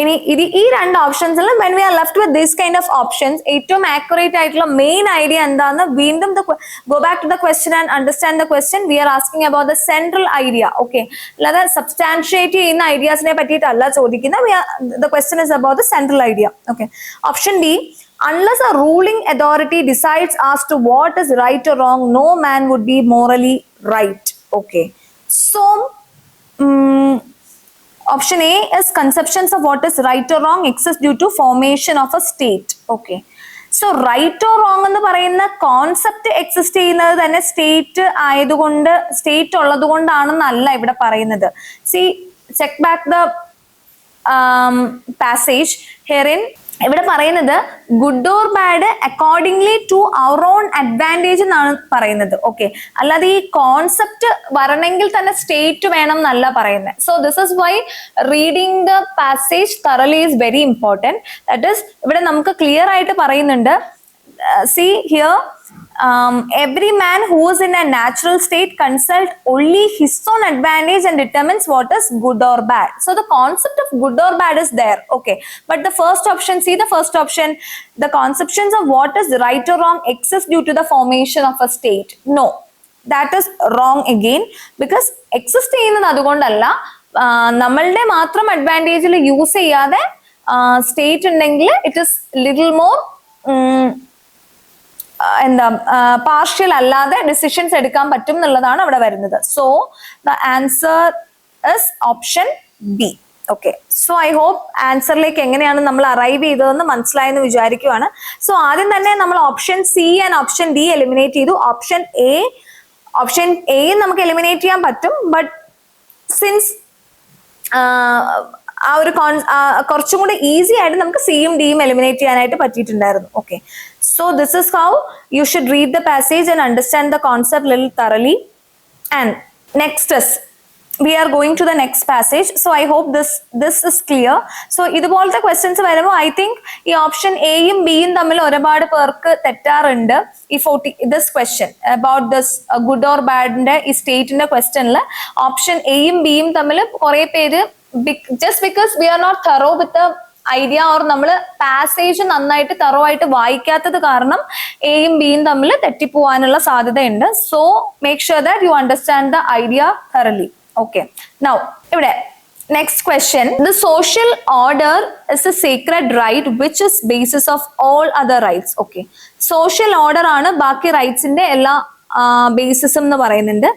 ഇനി ഈ രണ്ട് ഓപ്ഷൻസിൽ when we are left with this kind of options, ഏറ്റവും accurate ആയിട്ടുള്ള main idea എന്താന്ന് വീണ്ടും go back to the question and understand the question. We are asking about the central idea. Okay, അല്ലാതെ substantiate ചെയ്യുന്ന ഐഡിയാസിനെ പറ്റിയിട്ടല്ല ചോദിക്കുന്നത്. The question is about the central idea. Okay, option D, unless a ruling authority decides as to what is right or wrong, no man would be morally right. Okay, so option A is conceptions of what is right or wrong exist due to formation of a state. Okay, so right or wrong എന്ന് പറയുന്ന concept exist ചെയ്യുന്നത് തന്നെ state ആയതുകൊണ്ട്, state ഉള്ളത് കൊണ്ടാണെന്നല്ല ഇവിടെ പറയുന്നത്. See, check back the passage herein. ഇവിടെ പറയുന്നത് good or bad accordingly to our own advantage എന്നാണ് പറയുന്നത്. ഓക്കെ, അല്ലാതെ ഈ കോൺസെപ്റ്റ് വരണമെങ്കിൽ തന്നെ സ്റ്റേറ്റ് വേണം എന്നല്ല പറയുന്നത്. So this is why reading the passage thoroughly is very important. That is, ഇവിടെ നമുക്ക് ക്ലിയർ ആയിട്ട് പറയുന്നുണ്ട്. See here, every man who is in a natural state consult only his own advantage and determines what is good or bad. So the concept of good or bad is there. Okay, but the first option, see the first option, the conceptions of what is right or wrong exist due to the formation of a state. No, that is wrong again, because exist ചെയ്യുന്നത് അതുകൊണ്ടല്ല, നമ്മളുടെ മാത്രം അഡ്വാൻറ്റേജിൽ use ചെയ്യാതെ state ഉണ്ടെങ്കിൽ it is little more എന്താ partial അല്ലാതെ decisions എടുക്കാൻ പറ്റും എന്നുള്ളതാണ് അവിടെ വരുന്നത്. So the answer is option B. Okay, so I hope ആൻസറിലേക്ക് എങ്ങനെയാണ് നമ്മൾ അറൈവ് ചെയ്തതെന്ന് മനസ്സിലായെന്ന് വിചാരിക്കുവാണ്. സോ ആദ്യം തന്നെ നമ്മൾ option C and option D eliminate ചെയ്തു. ഓപ്ഷൻ എ നമുക്ക് എലിമിനേറ്റ് ചെയ്യാൻ പറ്റും, ബട്ട് സിൻസ് ആ ഒരു കുറച്ചും കൂടി ഈസി ആയിട്ട് നമുക്ക് സിയും ഡിയും എലിമിനേറ്റ് ചെയ്യാനായിട്ട് പറ്റിയിട്ടുണ്ടായിരുന്നു. Okay, so this is how you should read the passage and understand the concept little thoroughly. And next is, we are going to the next passage. So I hope this is clear. So ഇതുപോലത്തെ questions വരുമ്പോൾ I think ഈ option എയും ബിയും തമ്മിൽ ഒരുപാട് പേർക്ക് തെറ്റാറുണ്ട്. ഈ this question about this good or badന്റെ ഈ സ്റ്റേറ്റിന്റെ ക്വസ്റ്റ്യനിൽ ഓപ്ഷൻ എയും ബിയും തമ്മിൽ കുറെ പേര് just because we are not thorough with the idea or നമ്മൾ പാസേജ് നന്നായിട്ട് തറോ ആയിട്ട് വായിക്കാത്തത് കാരണം എയും ബിയും തമ്മിൽ തെറ്റിപ്പോവാനുള്ള സാധ്യതയുണ്ട്. So make sure that you understand the idea thoroughly. Okay, now ഇവിടെ next question, the social order is a secret right which is basis of all other rights. Okay, social order ആണ് ബാക്കി റൈറ്റ്സിന്റെ എല്ലാ ബേസിസും എന്ന് പറയുന്നുണ്ട്.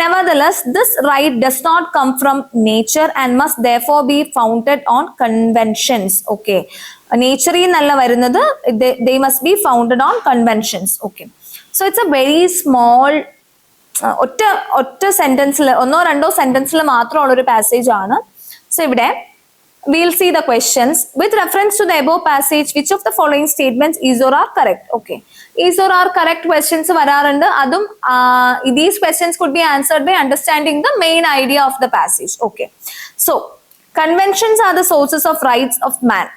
Nevertheless, this right does not come from nature and must therefore be founded on conventions. Okay, nature എന്നല്ല വരുന്നത്, they must be founded on conventions. Okay, so it's a very small ഒറ്റ സെന്റൻസിൽ ഒന്നോ രണ്ടോ സെന്റൻസിൽ മാത്രമുള്ള ഒരു പാസേജ് ആണ്. സോ ഇവിടെ we'll see the questions. With reference to the above passage, which of the following statements is or are correct? Okay, is or are correct questions വരാറുണ്ട്. അതും these questions could be answered by understanding the main idea of the passage. Okay, so conventions are the sources of rights of man.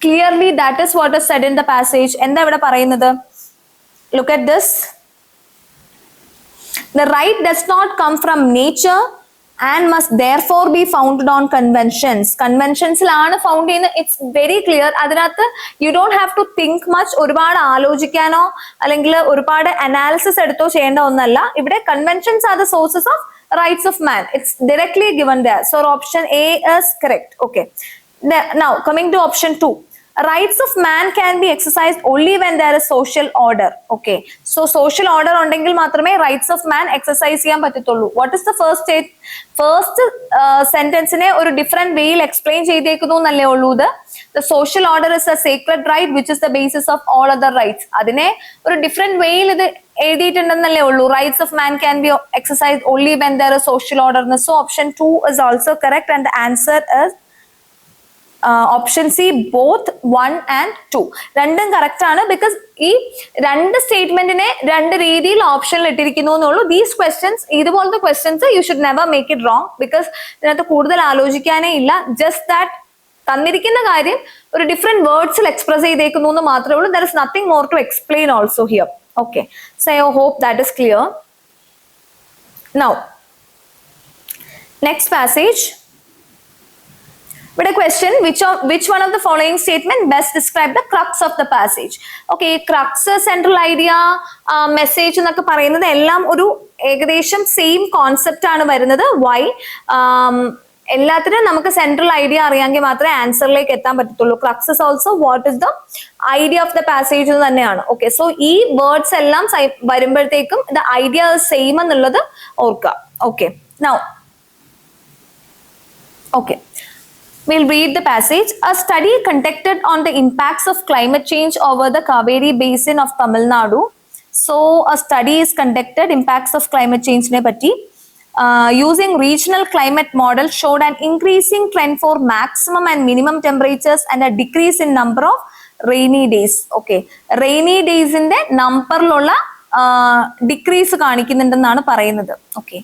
Clearly that is what is said in the passage. എന്താ ഇവിടെ പറയുന്നത്? Look at this. The right does not come from nature and must therefore be founded on conventions. Conventionsലാണ് found ചെയ്യുന്നത്. It's very clear. അതിനകത്ത് you don't have to think much. ഒരുപാട് ആലോചിക്കാനോ അല്ലെങ്കിൽ ഒരുപാട് അനാലിസിസ് എടുത്തോ ചെയ്യേണ്ട ഒന്നല്ല. ഇവിടെ conventions are the sources of rights of man. It's directly given there. So option A is correct. Okay. Now coming to option 2. Rights of man can be exercised only when there is social order. Okay, so social order ഉണ്ടെങ്കിൽ മാത്രമേ rights of man exercise ചെയ്യാൻ പറ്റത്തുള്ളൂ. What is the first sentence നെ ഒരു different way യിൽ explain ചെയ്തേക്കുന്നു എന്നല്ലേ ഉള്ളൂ. The social order is a sacred right which is the basis of all other rights. അതിനെ ഒരു different way യിൽ ഇത് എഴുതിയിട്ടുണ്ടെന്നല്ലേ ഉള്ളൂ. Rights of man can be exercised only when there is social order. So option 2 is also correct and the answer is option C both 1 and 2 രണ്ടും correct ആണ്. Because ഈ രണ്ട് സ്റ്റേറ്റ്മെന്റിനെ രണ്ട് രീതിയിൽ ഓപ്ഷനിൽ ഇട്ടിരിക്കുന്നു എന്നുള്ളൂ. ദീസ് ക്വസ്റ്റ്യൻസ്, ഇതുപോലത്തെ questions you should never make it wrong. Because ഇതിനകത്ത് കൂടുതൽ ആലോചിക്കാനേ ഇല്ല. ജസ്റ്റ് ദാറ്റ് തന്നിരിക്കുന്ന കാര്യം ഒരു ഡിഫറെന്റ് വേർഡ്സിൽ എക്സ്പ്രസ് ചെയ്തേക്കുന്നു എന്ന് മാത്രമേ ഉള്ളൂ. There is nothing more to explain also here. Okay, so I hope that is clear. Now next passage. But a question, which one of the following statement best describe the crux of the passage? Okay, crux, central idea, message എന്നൊക്കെ പറയുന്നത് എല്ലാം ഒരു ഏകദേശം same concept ആണ് വരുന്നത്. Y? എല്ലാത്തിനും നമുക്ക് central idea അറിയാമെങ്കിൽ മാത്രമേ ആൻസറിലേക്ക് എത്താൻ പറ്റത്തുള്ളൂ. Crux is also what is the idea of the passage എന്ന് തന്നെയാണ്. ഓക്കെ, സോ ഈ വേർഡ്സ് എല്ലാം വരുമ്പോഴത്തേക്കും ദ ഐഡിയ സെയിം എന്നുള്ളത് ഓർക്കുക. Okay, now okay, we'll read the passage. A study conducted on the impacts of climate change over the Kaveri basin of Tamil Nadu. So a study is conducted, impacts of climate change ne patti, using regional climate model showed an increasing trend for maximum and minimum temperatures and a decrease in number of rainy days. Okay, rainy days in the number lolla decrease കാണിക്കുന്നുണ്ടെന്നാണ് പറയുന്നത്. Okay,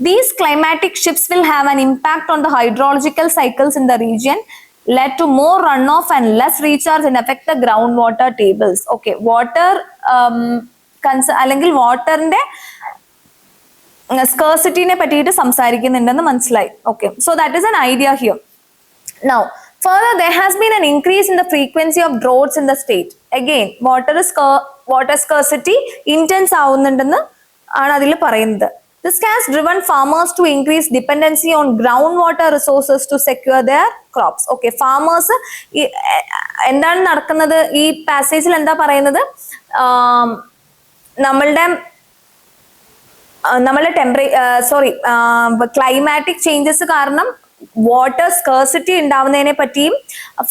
these climatic shifts will have an impact on the hydrological cycles in the region, led to more runoff and less recharge and affect the groundwater tables. Okay, water അല്ലെങ്കിൽ വാട്ടറിന്റെ സ്കേഴ്സിറ്റിനെ പറ്റിയിട്ട് സംസാരിക്കുന്നുണ്ടെന്ന് മനസ്സിലായി. Okay, so that is an idea here. Now further, there has been an increase in the frequency of droughts in the state. Again, water scarcity intense ആവുന്നുണ്ടെന്ന് ആണ് അതിൽ പറയുന്നത്. This has driven farmers to increase dependency on groundwater resources to secure their crops. Okay, farmers എന്താണ് നടക്കുന്നത് ഈ പാസേജിൽ? എന്താ പറയുന്നത്? നമ്മളുടെ climatic changes കാരണം വാട്ടർ സ്കേഴ്സിറ്റി ഉണ്ടാവുന്നതിനെ പറ്റിയും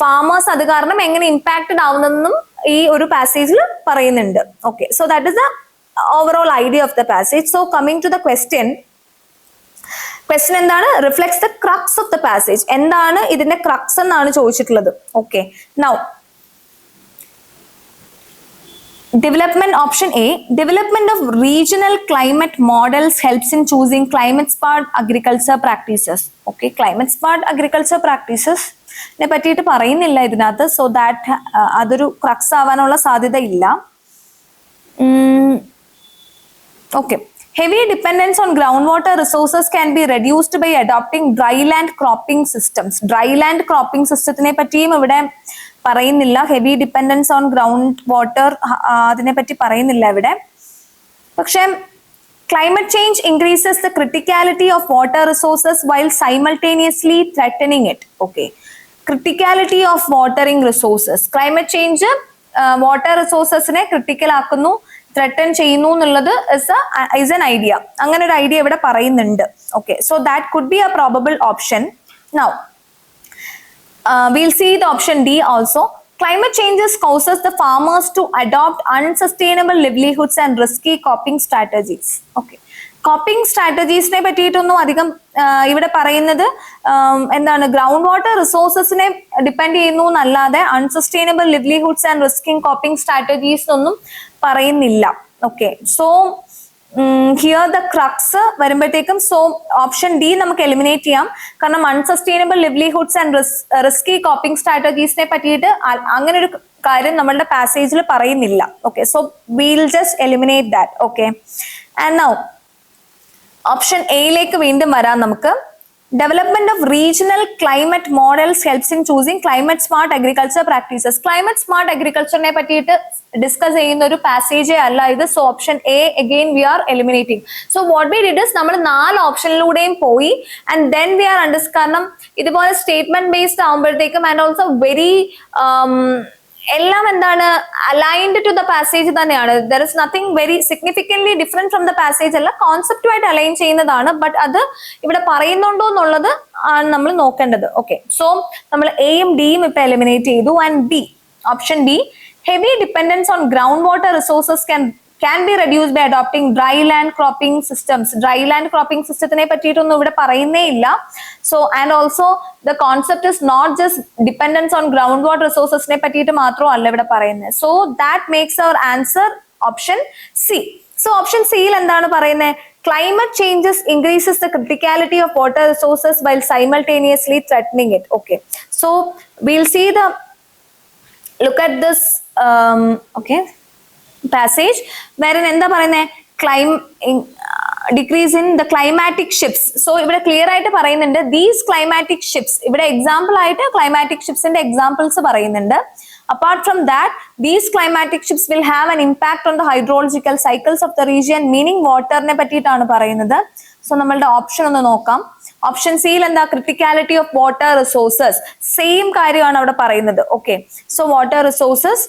ഫാമേഴ്സ് അത് കാരണം എങ്ങനെ ഇമ്പാക്റ്റഡ് ആവുന്നതെന്നും ഈ ഒരു പാസേജിൽ പറയുന്നുണ്ട്. Okay, so that is the overall idea of the passage. So coming to the question എന്താണ്? Reflects the crux of the passage. എന്താണ് ഇതിന്റെ ക്രക്സ് എന്നാണ് ചോദിച്ചിട്ടുള്ളത്. Okay, now development, option A, development of regional climate models helps in choosing climate smart agriculture practices. Okay, climate smart agriculture practices നെ പറ്റിയിട്ട് പറയുന്നില്ല ഇതിനകത്ത്. So that അതൊരു crux ആവാനുള്ള സാധ്യത ഇല്ല. Okay, heavy dependence on groundwater resources can be reduced by adopting dry land cropping systems. Dry land cropping system പറ്റിയും ഇവിടെ പറയുന്നില്ല. Heavy dependence on ground water അതിനെ പറ്റി പറയുന്നില്ല ഇവിടെ. പക്ഷെ climate change increases the criticality of water resources while simultaneously threatening it. Okay, criticality of watering resources. Climate change water resources നെ critical ആക്കുന്നു, ത്രെട്ടൻ ചെയ്യുന്നു എന്നുള്ളത് is an idea. അങ്ങനെ ഒരു ഐഡിയ ഇവിടെ പറയുന്നുണ്ട്. Okay, so that could be A probable option. Now we'll see the option D also. Climate changes causes the farmers to adopt unsustainable livelihoods and risky coping strategies. Okay, coping സ്ട്രാറ്റജീസിനെ പറ്റിയിട്ടൊന്നും അധികം ഇവിടെ പറയുന്നത് എന്താണ്, ground water റിസോഴ്സസിനെ depend ചെയ്യുന്നു എന്നല്ലാതെ unsustainable livelihoods and risking coping strategies ഒന്നും പറയുന്നില്ല. Okay, so here the crux വരുമ്പോഴത്തേക്കും, സോ ഓപ്ഷൻ ഡി നമുക്ക് എലിമിനേറ്റ് ചെയ്യാം. കാരണം unsustainable livelihoods and risky coping സ്ട്രാറ്റജീസിനെ പറ്റിയിട്ട് അങ്ങനെ ഒരു കാര്യം നമ്മളുടെ പാസേജിൽ പറയുന്നില്ല. Okay, so we'll just eliminate that. Okay, and now option എയിലേക്ക് വീണ്ടും വരാം നമുക്ക്. Development of regional climate models helps in choosing climate smart agriculture practices. Climate smart അഗ്രികൾച്ചറിനെ പറ്റിയിട്ട് ഡിസ്കസ് ചെയ്യുന്ന ഒരു പാസേജേ അല്ല ഇത്. So option A again we are eliminating. So what we did is, നമ്മൾ 4 ഓപ്ഷനിലൂടെയും പോയി ആൻഡ് ദെൻ വി ആർ കാരണം ഇതുപോലെ സ്റ്റേറ്റ്മെന്റ് ബേസ്ഡ് ആകുമ്പോഴത്തേക്കും ആൻഡ് ഓൾസോ വെരി എല്ലാം എന്താണ് അലൈൻഡ് ടു ദ പാസേജ് തന്നെയാണ്. There is nothing very significantly different from the passage അല്ല, കോൺസെപ്റ്റുമായിട്ട് align ചെയ്യുന്നതാണ്. ബട്ട് അത് ഇവിടെ പറയുന്നുണ്ടോ എന്നുള്ളത് ആണ് നമ്മൾ നോക്കേണ്ടത്. ഓക്കെ, സോ നമ്മൾ എയും ഡിയും ഇപ്പൊ എലിമിനേറ്റ് ചെയ്തു. And B, option B, heavy dependence on groundwater resources can be reduced by adopting dry land cropping systems. Dry land cropping systemത്തിനെ പറ്റിയിട്ടൊന്നും ഇവിടെ പറയുന്നേ ഇല്ല. So and also the concept is not just dependence on groundwater resourcesനെ പറ്റിയിട്ട് മാത്രമല്ല ഇവിടെ പറയുന്നത്. So that makes our answer option C. So option C യിൽ എന്താണ് പറയുന്നത്? Climate changes increases the criticality of water resources while simultaneously threatening it. Okay, so we'll see the look at this passage wherein എന്താ പറയുന്നത്, decrease in the climatic shifts. So ഇവിടെ clear ആയിട്ട് പറയുന്നുണ്ട് these climatic shifts. ഇവിടെ example ആയിട്ട് climatic shifts ന്റെ examples പറയുന്നുണ്ട്. Apart from that, these climatic shifts will have an impact on the hydrological cycles of the region, meaning വാട്ടറിനെ പറ്റിയിട്ടാണ് പറയുന്നത്. So നമ്മളുടെ ഓപ്ഷൻ ഒന്ന് നോക്കാം. ഓപ്ഷൻ സിയിൽ എന്താ, criticality of water resources, same കാര്യമാണ് അവിടെ പറയുന്നത്. Okay, so water resources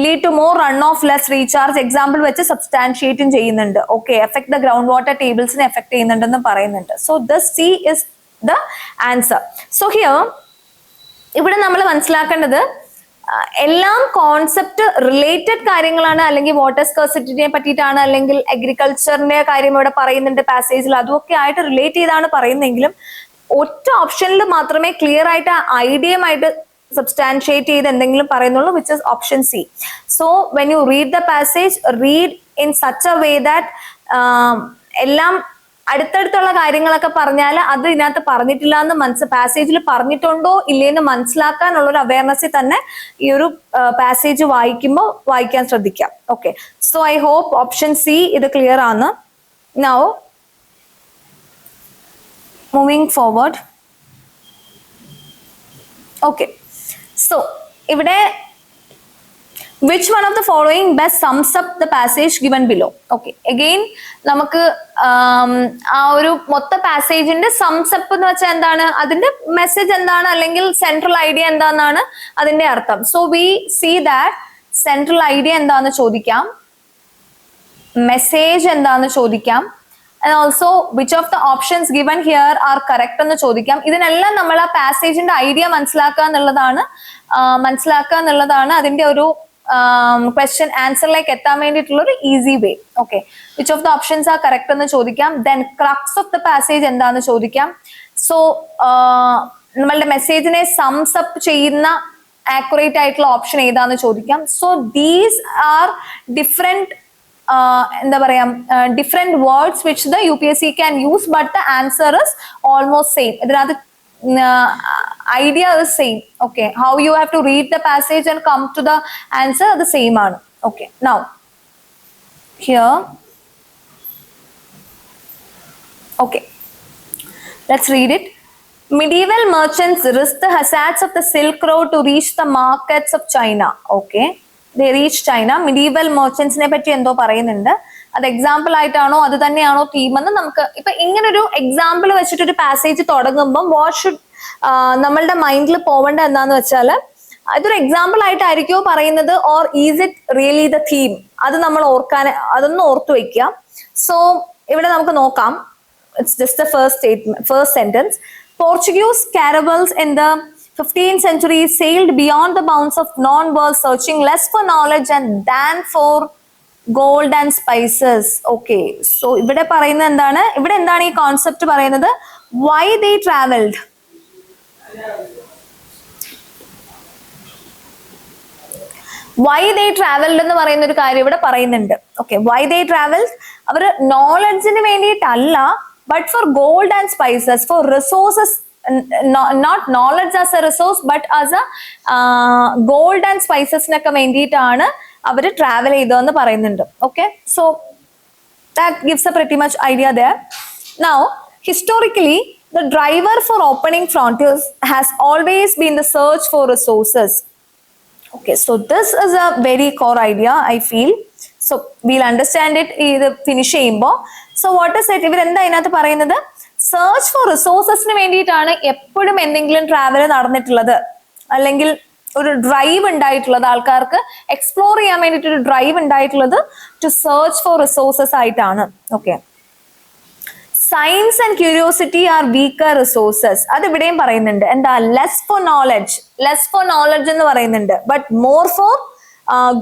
lead to more run off less recharge example വെച്ച് സബ്സ്റ്റാൻഷിയേറ്റും ചെയ്യുന്നുണ്ട്. Okay, affect the ground water ടേബിൾസിനെ എഫക്ട് ചെയ്യുന്നുണ്ടെന്ന് പറയുന്നുണ്ട്. So the C is the answer. So here ഇവിടെ നമ്മൾ മനസ്സിലാക്കേണ്ടത് എല്ലാം കോൺസെപ്റ്റ് റിലേറ്റഡ് കാര്യങ്ങളാണ്, അല്ലെങ്കിൽ വാട്ടർ സ്കേഴ്സിറ്റിനെ പറ്റിയിട്ടാണ്, അല്ലെങ്കിൽ അഗ്രികൾച്ചറിന്റെ കാര്യം ഇവിടെ പറയുന്നുണ്ട് പാസേജിൽ, അതുമൊക്കെ ആയിട്ട് റിലേറ്റ് ചെയ്താണ് പറയുന്നെങ്കിലും ഒറ്റ ഓപ്ഷനിൽ മാത്രമേ ക്ലിയർ ആയിട്ട് ഐഡിയയുമായിട്ട് സബ്സ്റ്റാൻഷിയേറ്റ് ചെയ്ത് എന്തെങ്കിലും പറയുന്നുള്ളൂ, which is option C. So when you read the passage, read in such a way that എല്ലാം അടുത്തടുത്തുള്ള കാര്യങ്ങളൊക്കെ പറഞ്ഞാൽ അത് ഇതിനകത്ത് പറഞ്ഞിട്ടില്ല എന്ന് പാസേജിൽ പറഞ്ഞിട്ടുണ്ടോ ഇല്ലേന്ന് മനസ്സിലാക്കാനുള്ള ഒരു അവയർനെസ്സിൽ തന്നെ ഈ ഒരു പാസേജ് വായിക്കുമ്പോൾ വായിക്കാൻ ശ്രദ്ധിക്കാം. Okay, so I hope option C ഇത് ക്ലിയർ ആണ്. Now moving forward. Okay, so ഇവിടെ which one of the following best sums up the passage given below? Okay, again നമുക്ക് ആ ഒരു മൊത്ത പാസേജിന്റെ സംസപ്പ് എന്ന് വെച്ചാൽ എന്താണ്, അതിന്റെ മെസ്സേജ് എന്താണ്, അല്ലെങ്കിൽ സെൻട്രൽ ഐഡിയ എന്താണെന്നാണ് അതിന്റെ അർത്ഥം. So we see that central idea എന്താന്ന് ചോദിക്കാം, മെസ്സേജ് എന്താന്ന് ചോദിക്കാം, and also which of the options given here are correct എന്ന് ചോദിക്കാം. ഇതിനെല്ലാം നമ്മൾ ആ പാസേജിന്റെ ഐഡിയ മനസ്സിലാക്കുക എന്നുള്ളതാണ് അതിന്റെ ഒരു ക്വസ്റ്റ്യൻ ആൻസറിലേക്ക് എത്താൻ വേണ്ടിയിട്ടുള്ള ഒരു easy way. Okay, which of the options are correct എന്ന് ചോദിക്കാം. Then crux of the passage എന്താന്ന് ചോദിക്കാം. സോ നമ്മളുടെ മെസ്സേജിനെ സംസ് അപ്പ് ചെയ്യുന്ന ആക്യുറേറ്റ് ആയിട്ടുള്ള ഓപ്ഷൻ ഏതാന്ന് ചോദിക്കാം. സോ ദീസ് ആർ ഡിഫറെന്റ് എന്താ പറയാ, different words which the UPSC can use, but the answer is almost same. ഇതിനകത്ത് idea is same. Okay, how you have to read the passage and come to the answer the same ആണ്. Okay, now here, okay, let's read it. Medieval merchants risked the hazards of the Silk Road to reach the markets of China. Okay, they reached China. Medieval merchants നെ പറ്റി എന്തോ പറയുന്നുണ്ട്, അത് example ആയിട്ടാണോ അത് തന്നെയാണോ theme എന്ന് നമുക്ക് ഇപ്പൊ ഇങ്ങനൊരു എക്സാമ്പിൾ വെച്ചിട്ടൊരു പാസേജ് തുടങ്ങുമ്പോൾ വാട്ട് ഷുഡ് നമ്മളുടെ മൈൻഡിൽ പോവേണ്ട എന്താന്ന് വെച്ചാൽ, അതൊരു എക്സാമ്പിൾ ആയിട്ടായിരിക്കോ പറയുന്നത്, or is it really the theme, അത് നമ്മൾ അതൊന്ന് ഓർത്തു വെക്കുക. സോ ഇവിടെ നമുക്ക് നോക്കാം. It's just the first sentence. Portuguese caravels in the 15th century sailed beyond the bounds of known world, searching less for knowledge than for gold and spices. Okay, so ഇവിടെ പറയുന്നത് എന്താണ്? ഇവിടെ എന്താണ് ഈ കോൺസെപ്റ്റ് പറയുന്നത്? Why they traveled? Why they traveled എന്ന് പറയുന്ന ഒരു കാര്യം ഇവിടെ പറയുന്നുണ്ട്. Okay, why they traveled? അവർ നോളജിന് വേണ്ടിയിട്ടല്ല, but for gold and spices, for resources, not knowledge as a resource, but as a gold and spices നൊക്കെ വേണ്ടിയിട്ടാണ് അവർ ട്രാവൽ ചെയ്തതെന്ന് പറയുന്നുണ്ട്. Okay, so that gives a pretty much idea there. Now, historically, the driver for opening frontiers has always been the search for resources. Okay, so this is a very core idea, I feel. So we'll understand it either finish ചെയ്യുമ്പോൾ. So what is it? ഇവർ എന്താ ഇതിനകത്ത് പറയുന്നത്? Search for റിസോഴ്സസിന് വേണ്ടിയിട്ടാണ് എപ്പോഴും എന്തെങ്കിലും travel നടന്നിട്ടുള്ളത്, അല്ലെങ്കിൽ ഒരു ഡ്രൈവ് ഉണ്ടായിട്ടുള്ളത്, ആൾക്കാർക്ക് എക്സ്പ്ലോർ ചെയ്യാൻ വേണ്ടിയിട്ട് ഒരു ഡ്രൈവ് ഉണ്ടായിട്ടുള്ളത് ടു സെർച്ച് ഫോർ റിസോഴ്സസ് ആയിട്ടാണ്. Okay, science and curiosity R weaker resources. അത് ഇവിടെയും പറയുന്നുണ്ട്. എന്താ? ലെസ് ഫോർ നോളജ് എന്ന് പറയുന്നുണ്ട്, but more for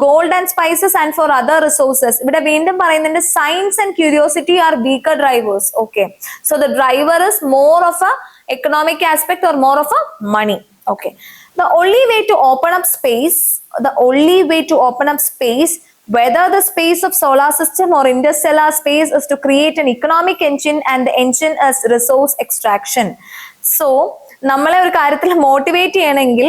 gold and spices and for other resources. ഇവിടെ വീണ്ടും പറയുന്നുണ്ട് science and curiosity R weaker drivers. Okay, so the driver is more of A economic aspect or more of a money. Okay, the only way to open up space, whether the space of solar system or interstellar space, is to create an economic engine, and the engine is resource extraction. So നമ്മളെ ഒരു കാര്യത്തിൽ motivate ചെയ്യണമെങ്കിൽ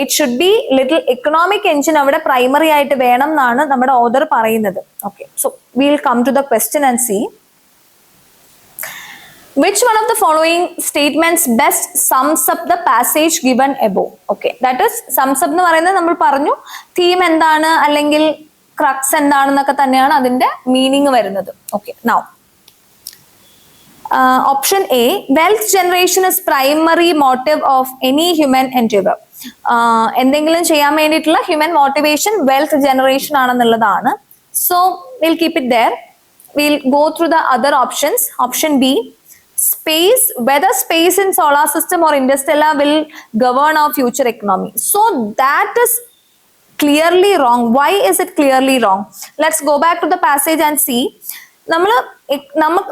it should be little economic engine അവിടെ primary ആയിട്ട് വേണം എന്നാണ് നമ്മുടെ author പറയുന്നത്. Okay, so we'll come to the question and see. Which one of the following statements best sums up the passage given above? Okay, that is sums up എന്ന് പറയുന്നത് നമ്മൾ പറഞ്ഞു തീം എന്താണ് അല്ലെങ്കിൽ ക്രക്സ് എന്താണെന്നൊക്കെ തന്നെയാണ് അതിന്റെ മീനിങ് വരുന്നത്. Okay, now option A, wealth generation is primary motive of any human endeavor. എന്തെങ്കിലും ചെയ്യാൻ വേണ്ടിയിട്ടുള്ള ഹ്യൂമൻ മോട്ടിവേഷൻ വെൽത്ത് ജനറേഷൻ ആണെന്നുള്ളതാണ്. So we'll keep it there. We'll go through the other options. Option B, space, whether space in solar system or interstellar will govern our future economy. So that is clearly wrong. Why is it clearly wrong? Let's go back to the passage and see.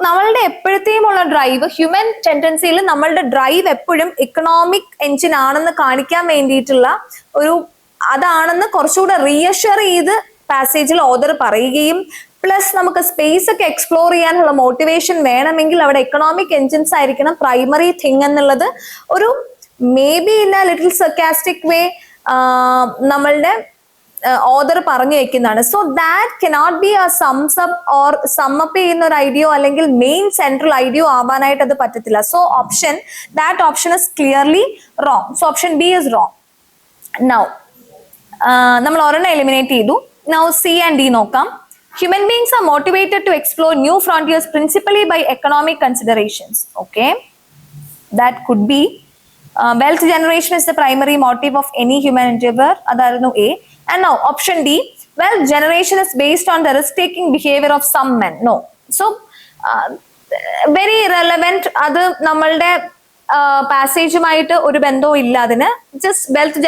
നമ്മളുടെ എപ്പോഴത്തെയും ഉള്ള drive, human ടെൻഡൻസിയിൽ നമ്മളുടെ drive എപ്പോഴും economic engine ആണെന്ന് കാണിക്കാൻ വേണ്ടിയിട്ടുള്ള ഒരു അതാണെന്ന് കുറച്ചുകൂടെ റീഅഷ്വർ ചെയ്ത് പാസേജിൽ ഓഥർ പറയുകയും, പ്ലസ് നമുക്ക് സ്പേസ് ഒക്കെ എക്സ്പ്ലോർ ചെയ്യാനുള്ള മോട്ടിവേഷൻ വേണമെങ്കിൽ അവിടെ എക്കണോമിക് എൻജിൻസ് ആയിരിക്കണം പ്രൈമറി തിങ് എന്നുള്ളത് ഒരു maybe in a little sarcastic way നമ്മളുടെ ഓഥർ പറഞ്ഞു വെക്കുന്നതാണ്. So that cannot be a sums up or sum up ചെയ്യുന്ന ഒരു ഐഡിയോ അല്ലെങ്കിൽ മെയിൻ സെൻട്രൽ ഐഡിയോ ആവാനായിട്ട് അത് പറ്റത്തില്ല. So that option is clearly wrong. So option B is wrong. Now നമ്മൾ ഒരെണ്ണം എലിമിനേറ്റ് ചെയ്തു. നൗ സി ആൻഡ് ഡി നോക്കാം. Human beings are motivated to explore new frontiers principally by economic considerations. Okay, that could be wealth generation is the primary motive of any human endeavor. Adarnu A. And now option D, wealth generation is based on the risk-taking behavior of some men. No. So very irrelevant. Adu namalde പാസേജുമായിട്ട് ഒരു ബന്ധവും ഇല്ല അതിന്. Just wealth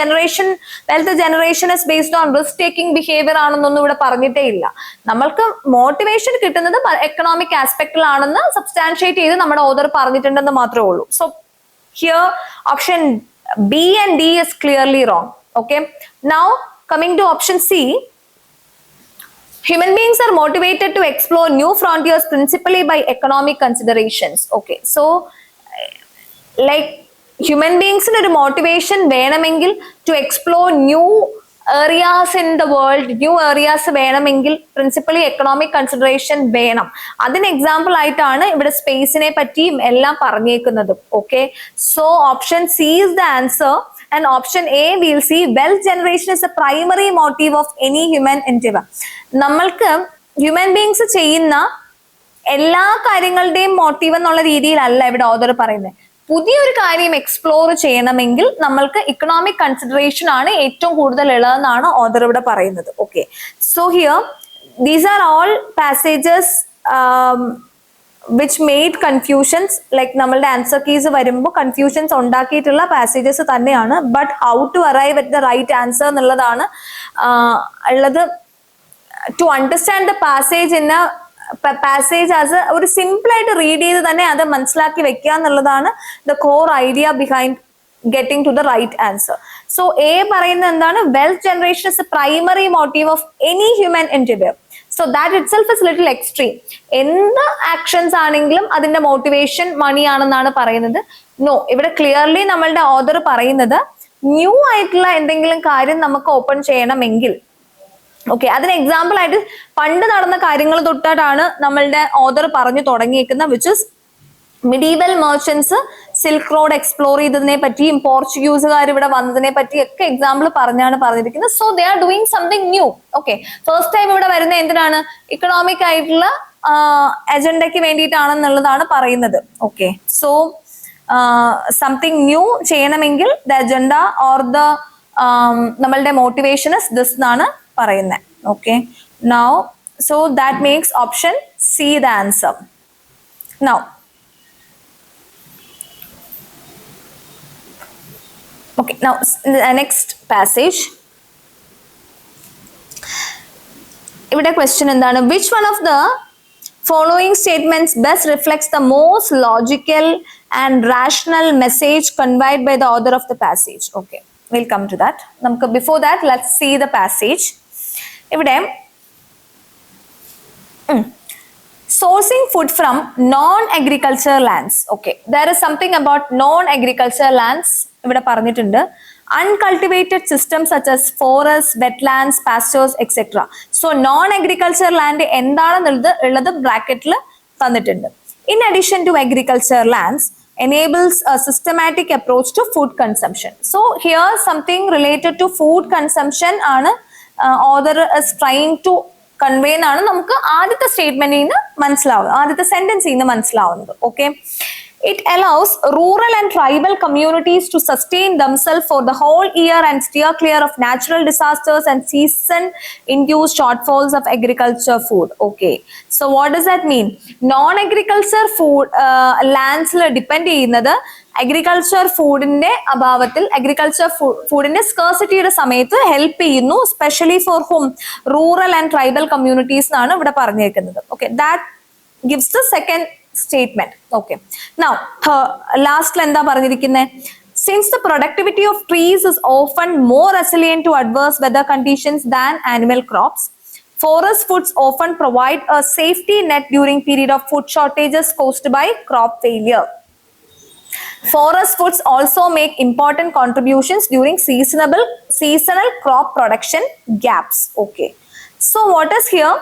generation is based on risk taking behaviour ആണെന്നൊന്നും ഇവിടെ പറഞ്ഞിട്ടേ ഇല്ല. നമ്മൾക്ക് മോട്ടിവേഷൻ കിട്ടുന്നത് എക്കണോമിക് ആസ്പെക്റ്റിലാണെന്ന് സബ്സ്റ്റാൻഷിയേറ്റ് ചെയ്ത് നമ്മുടെ ഓഥർ പറഞ്ഞിട്ടുണ്ടെന്ന് മാത്രമേ ഉള്ളൂ. So here option B and D is clearly wrong. Okay, now coming to option C. Human beings are motivated to explore new frontiers principally by economic considerations. Okay, so like human beings ഒരു motivation വേണമെങ്കിൽ to explore new areas in the world, new areas വേണമെങ്കിൽ principally economic consideration വേണം. അതിന് example ആയിട്ടാണ് ഇവിടെ സ്പേസിനെ പറ്റിയും എല്ലാം പറഞ്ഞേക്കുന്നത്. Okay, so option C is the answer and option A will see wealth generation is a primary motive of any human endeavour. നമ്മൾക്ക് ഹ്യൂമൻ ബീങ്സ് ചെയ്യുന്ന എല്ലാ കാര്യങ്ങളുടെയും മോട്ടീവ് എന്നുള്ള രീതിയിലല്ല ഇവിടെ ഓഥർ പറയുന്നത്. പുതിയൊരു കാര്യം എക്സ്പ്ലോർ ചെയ്യണമെങ്കിൽ നമ്മൾക്ക് ഇക്കണോമിക് കൺസിഡറേഷൻ ആണ് ഏറ്റവും കൂടുതൽ ഉള്ളതെന്നാണ് ഓഥർ ഇവിടെ പറയുന്നത്. Okay, so here these are all passages which made confusions. Like നമ്മളുടെ ആൻസർ കീസ് വരുമ്പോൾ കൺഫ്യൂഷൻസ് ഉണ്ടാക്കിയിട്ടുള്ള പാസേജസ് തന്നെയാണ്. But how to arrive at the right answer എന്നുള്ളതാണ് ഉള്ളത് to understand the passage in passage as ഒരു simple ആയിട്ട് read ചെയ്ത് തന്നെ അത് മനസ്സിലാക്കി വെക്കുക എന്നുള്ളതാണ് the core idea behind getting to the right answer. So A പറയുന്നത് എന്താണ്? Wealth generation is the primary motive of any human endeavor. So that itself is little extreme. എന്ത് ആക്ഷൻസ് ആണെങ്കിലും അതിന്റെ മോട്ടിവേഷൻ മണി ആണെന്നാണ് പറയുന്നത്. നോ, ഇവിടെ ക്ലിയർലി നമ്മളുടെ author പറയുന്നത് ന്യൂ ആയിട്ടുള്ള എന്തെങ്കിലും കാര്യം നമുക്ക് ഓപ്പൺ ചെയ്യണമെങ്കിൽ, ഓക്കെ, അതിന് എക്സാമ്പിൾ ആയിട്ട് പണ്ട് നടന്ന കാര്യങ്ങൾ തൊട്ടാണ് നമ്മളുടെ ഓഥർ പറഞ്ഞു തുടങ്ങിയിരിക്കുന്നത്, which is medieval merchants silk road explore ചെയ്തതിനെ പറ്റിയും പോർച്ചുഗീസുകാർ ഇവിടെ വന്നതിനെ പറ്റിയും ഒക്കെ എക്സാമ്പിൾ പറഞ്ഞാണ് പറഞ്ഞിരിക്കുന്നത്. So they are doing something new. Okay, first time ഇവിടെ വരുന്ന എന്തിനാണ്? ഇക്കണോമിക് ആയിട്ടുള്ള അജണ്ടയ്ക്ക് വേണ്ടിയിട്ടാണെന്നുള്ളതാണ് പറയുന്നത്. ഓക്കെ, സോ സംതിങ് ന്യൂ ചെയ്യണമെങ്കിൽ ദ അജണ്ട ഓർ ദ നമ്മളുടെ മോട്ടിവേഷൻ ഇസ് ദിസ് എന്നാണ് പറയുന്നത്. Okay, now so that makes option C the answer. Now okay, now the next passage, ഇവിടെ question എന്താണ്? Which one of the following statements best reflects the most logical and rational message conveyed by the author of the passage? Okay, we'll come to that. നമുക്ക് before that let's see the passage. ഇവിടെ sourcing food from non-agriculture lands. Okay, there is something about non-agriculture lands ഇവിടെ പറഞ്ഞിട്ടുണ്ട്. Uncultivated systems such as forests, wetlands, pastures, etc. So non-agriculture land എന്താണെന്നുള്ളത് ഉള്ളത് ബ്രാക്കറ്റിൽ തന്നിട്ടുണ്ട്. In addition to agriculture lands, enables a systematic approach to food consumption. So here something related to food consumption ആണ് author is trying to convey എന്നാണ് നമുക്ക് ആദ്യത്തെ സ്റ്റേറ്റ്മെന്റിൽ നിന്ന് മനസ്സിലാവുന്നത്, ആദ്യത്തെ സെന്റൻസിൽ നിന്ന് മനസ്സിലാവുന്നത്. Okay, it allows rural and tribal communities to sustain themselves for the whole year and steer clear of natural disasters and season-induced shortfalls of agriculture food. Okay, so what does that mean? Non-agriculture food lands depend ചെയ്യുന്നത് agriculture ഫുഡിന്റെ അഭാവത്തിൽ, agriculture ഫുഡിന്റെ സ്കേഴ്സിറ്റിയുടെ സമയത്ത് help ചെയ്യുന്നു, specially for home rural and tribal communities എന്നാണ് ഇവിടെ പറഞ്ഞിരിക്കുന്നത്. Okay, that gives the second statement. Okay, now ലാസ്റ്റിൽ എന്താ പറഞ്ഞിരിക്കുന്നത്? Since the productivity of trees is often more resilient to adverse weather conditions than animal crops, forest foods often provide a safety net during period of food shortages caused by crop failure. Forest foods also make important contributions during seasonal crop production gaps. Okay, so what is here?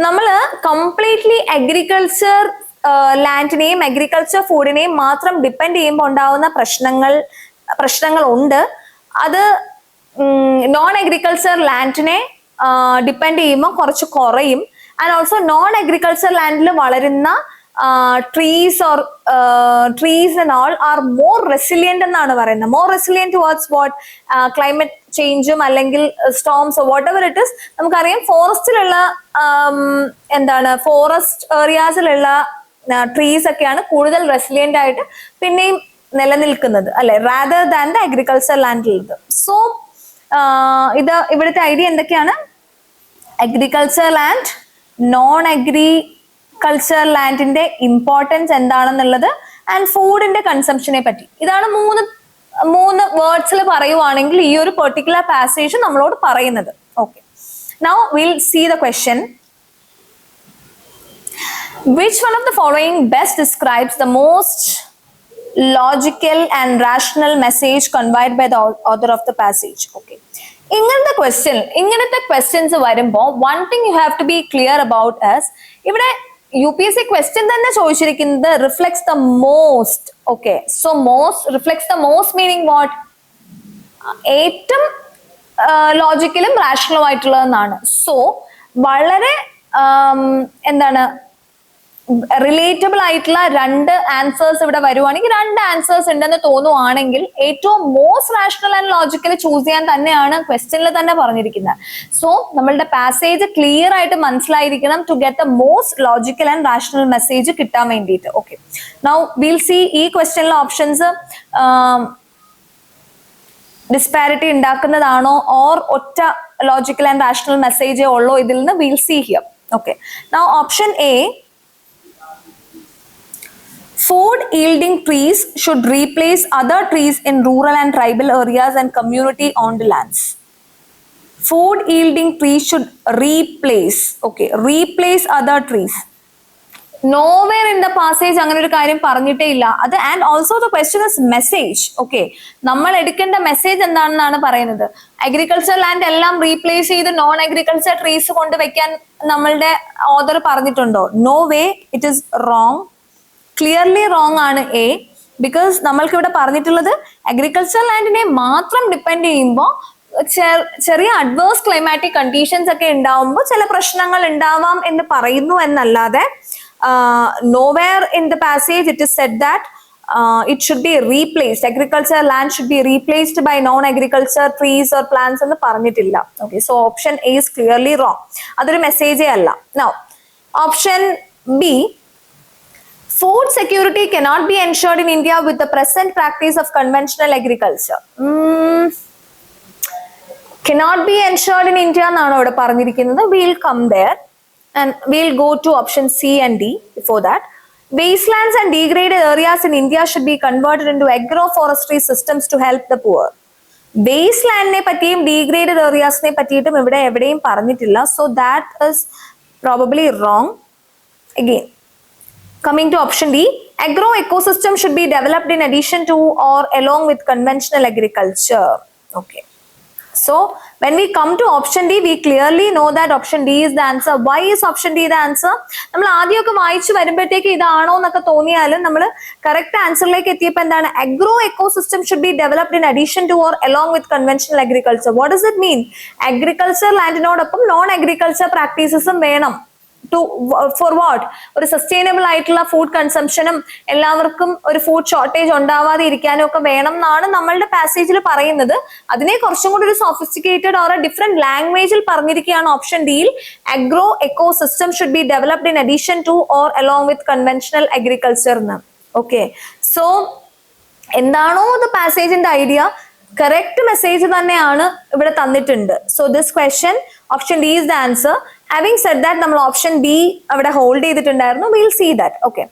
നമ്മൾ completely agriculture ലാൻഡിനെയും agriculture ഫുഡിനെയും മാത്രം depend ചെയ്യുമ്പോൾ ഉണ്ടാവുന്ന പ്രശ്നങ്ങൾ ഉണ്ട്. അത് non agriculture ലാൻഡിനെ depend ചെയ്യുമ്പോൾ കുറച്ച് കുറയും. ആൻഡ് ഓൾസോ നോൺ അഗ്രികൾച്ചർ ലാൻഡിൽ വളരുന്ന trees and all are more resilient എന്നാണ് പറയുന്നത്. More resilient towards what? Climate ചേഞ്ചും അല്ലെങ്കിൽ സ്റ്റോംസ് whatever it is. നമുക്കറിയാം ഫോറസ്റ്റിലുള്ള എന്താണ്, ഫോറസ്റ്റ് ഏരിയാസിലുള്ള ട്രീസ് ഒക്കെയാണ് കൂടുതൽ റെസിലിയന്റ് ആയിട്ട് പിന്നെയും നിലനിൽക്കുന്നത്, അല്ലെ, റാദർ ദാൻ ദ അഗ്രികൾച്ചർ ലാൻഡിലുള്ളത്. സോ ഇത് ഇവിടുത്തെ ഐഡിയ എന്തൊക്കെയാണ്? അഗ്രികൾച്ചർ ലാൻഡ്, നോൺ അഗ്രികൾച്ചർ ലാൻഡിന്റെ ഇമ്പോർട്ടൻസ് എന്താണെന്നുള്ളത്, ആൻഡ് ഫുഡിന്റെ കൺസംഷനെ പറ്റി. ഇതാണ് മൂന്ന് വേർഡ്സിൽ പറയുവാണെങ്കിൽ ഈ ഒരു പെർട്ടിക്കുലർ പാസേജ് നമ്മളോട് പറയുന്നത്. Okay, now will see the question. Which one of the following best describes the most logical and rational message conveyed by the author of the passage? Okay, ഇങ്ങനത്തെ ക്വസ്റ്റ്യൻസ് വരുമ്പോൾ one thing you have to be clear about is, ഇവിടെ UPSC question തന്നെ ചോദിച്ചിരിക്കുന്നത് reflects the most. Okay, so most reflects the most meaning what? ഏറ്റവും ലോജിക്കലും റാഷണലും ആയിട്ടുള്ളതെന്നാണ്. So വളരെ എന്താണ്, relatable ആയിട്ടുള്ള രണ്ട് ആൻസേഴ്സ് ഇവിടെ വരുവാണെങ്കിൽ, രണ്ട് ആൻസേഴ്സ് ഉണ്ടെന്ന് തോന്നുവാണെങ്കിൽ ഏറ്റവും most rational and logical choose ചെയ്യാൻ തന്നെയാണ് ക്വസ്റ്റ്യനിൽ തന്നെ പറഞ്ഞിരിക്കുന്നത്. സോ നമ്മളുടെ പാസേജ് ക്ലിയർ ആയിട്ട് മനസ്സിലായിരിക്കണം to get the most logical and rational message കിട്ടാൻ വേണ്ടിയിട്ട്. ഓക്കെ, നൗ വിൽ സി ഈ ക്വസ്റ്റ്യനിലെ ഓപ്ഷൻസ് ഡിസ്പാരിറ്റി ഉണ്ടാക്കുന്നതാണോ ഓർ ഒറ്റ logical and rational message ullo idil നിന്ന് we'll see here. Okay, now option A, food yielding trees should replace other trees in rural and tribal areas and community owned lands. Food yielding trees should replace, okay, replace other trees. Nowhere in the passage അങ്ങനെ ഒരു കാര്യം പറഞ്ഞിട്ടേ ഇല്ല അത്. And also the question is message. Okay, നമ്മൾ എടുക്കേണ്ട message എന്താണെന്നാണ് പറയുന്നത്. അഗ്രികൾച്ചർ ലാൻഡ് എല്ലാം റീപ്ലേസ് ചെയ്ത് നോൺ അഗ്രികൾച്ചർ ട്രീസ് കൊണ്ട് വെക്കാൻ നമ്മളുടെ ഓതർ പറഞ്ഞിട്ടുണ്ടോ? No way, it is wrong, clearly wrong ആണ് എ. ബിക്കോസ് നമ്മൾക്ക് ഇവിടെ പറഞ്ഞിട്ടുള്ളത് അഗ്രികൾച്ചർ ലാൻഡിനെ മാത്രം ഡിപ്പെൻഡ് ചെയ്യുമ്പോൾ ചെറിയ അഡ്വേഴ്സ് ക്ലൈമാറ്റിക് കണ്ടീഷൻസ് ഒക്കെ ഉണ്ടാവുമ്പോൾ ചില പ്രശ്നങ്ങൾ ഉണ്ടാവാം എന്ന് പറയുന്നു എന്നല്ലാതെ nowhere in the passage it is said that it should be replaced, agriculture land should be replaced by non-agriculture trees or plants എന്ന് പറഞ്ഞിട്ടില്ല. Okay, so option A is clearly wrong. അതൊരു മെസ്സേജേ അല്ല. Now option B, food security cannot be ensured in India with the present practice of conventional agriculture. Cannot be ensured in India എന്നാണ് ഇവിടെ പറഞ്ഞിരിക്കുന്നത്. We'll come there. And we'll go to option C and D before that. Wastelands and degraded areas in India should be converted into agroforestry systems to help the poor. Wasteland ne pattiyum degraded areas ne pattiyittum ivide evideyum paranjitilla. So that is probably wrong. Again, coming to option D, agro ecosystem should be developed in addition to or along with conventional agriculture. Okay. So when we come to option D, we clearly know that option D is the answer. Why is option D the answer? നമ്മൾ ആദ്യമൊക്കെ വായിച്ചു വരുമ്പോഴത്തേക്ക് ഇതാണോ എന്നൊക്കെ തോന്നിയാലും നമ്മൾ correct ആൻസറിലേക്ക് എത്തിയപ്പോൾ എന്താണ്? Agro ecosystem should be developed in addition to or along with conventional agriculture. What does it mean? Agriculture ലാൻഡിനോടൊപ്പം നോൺ അഗ്രികൾച്ചർ പ്രാക്ടീസസും വേണം. For what? ഒരു സസ്റ്റൈനബിൾ ആയിട്ടുള്ള ഫുഡ് കൺസംഷനും എല്ലാവർക്കും ഒരു ഫുഡ് ഷോർട്ടേജ് ഉണ്ടാവാതെ ഇരിക്കാനും ഒക്കെ വേണം എന്നാണ് നമ്മളുടെ പാസേജിൽ പറയുന്നത്. അതിനെ കുറച്ചും കൂടി ഒരു സോഫിസ്റ്റിക്കേറ്റഡ് ഓർ ഡിഫറെന്റ് ലാംഗ്വേജിൽ പറഞ്ഞിരിക്കുകയാണ് ഓപ്ഷൻ ഡിയിൽ. Agro ecosystem should be developed in addition to or along with conventional agriculture എന്ന്. ഓക്കെ, സോ എന്താണോ ഇത് പാസേജിന്റെ ഐഡിയ, കറക്റ്റ് മെസ്സേജ് തന്നെയാണ് ഇവിടെ തന്നിട്ടുണ്ട്. So this question option D is the answer. Having said that, നമ്മൾ ഓപ്ഷൻ ബി അവിടെ hold ചെയ്തിട്ടുണ്ടായിരുന്നു. We'll see that. Okay,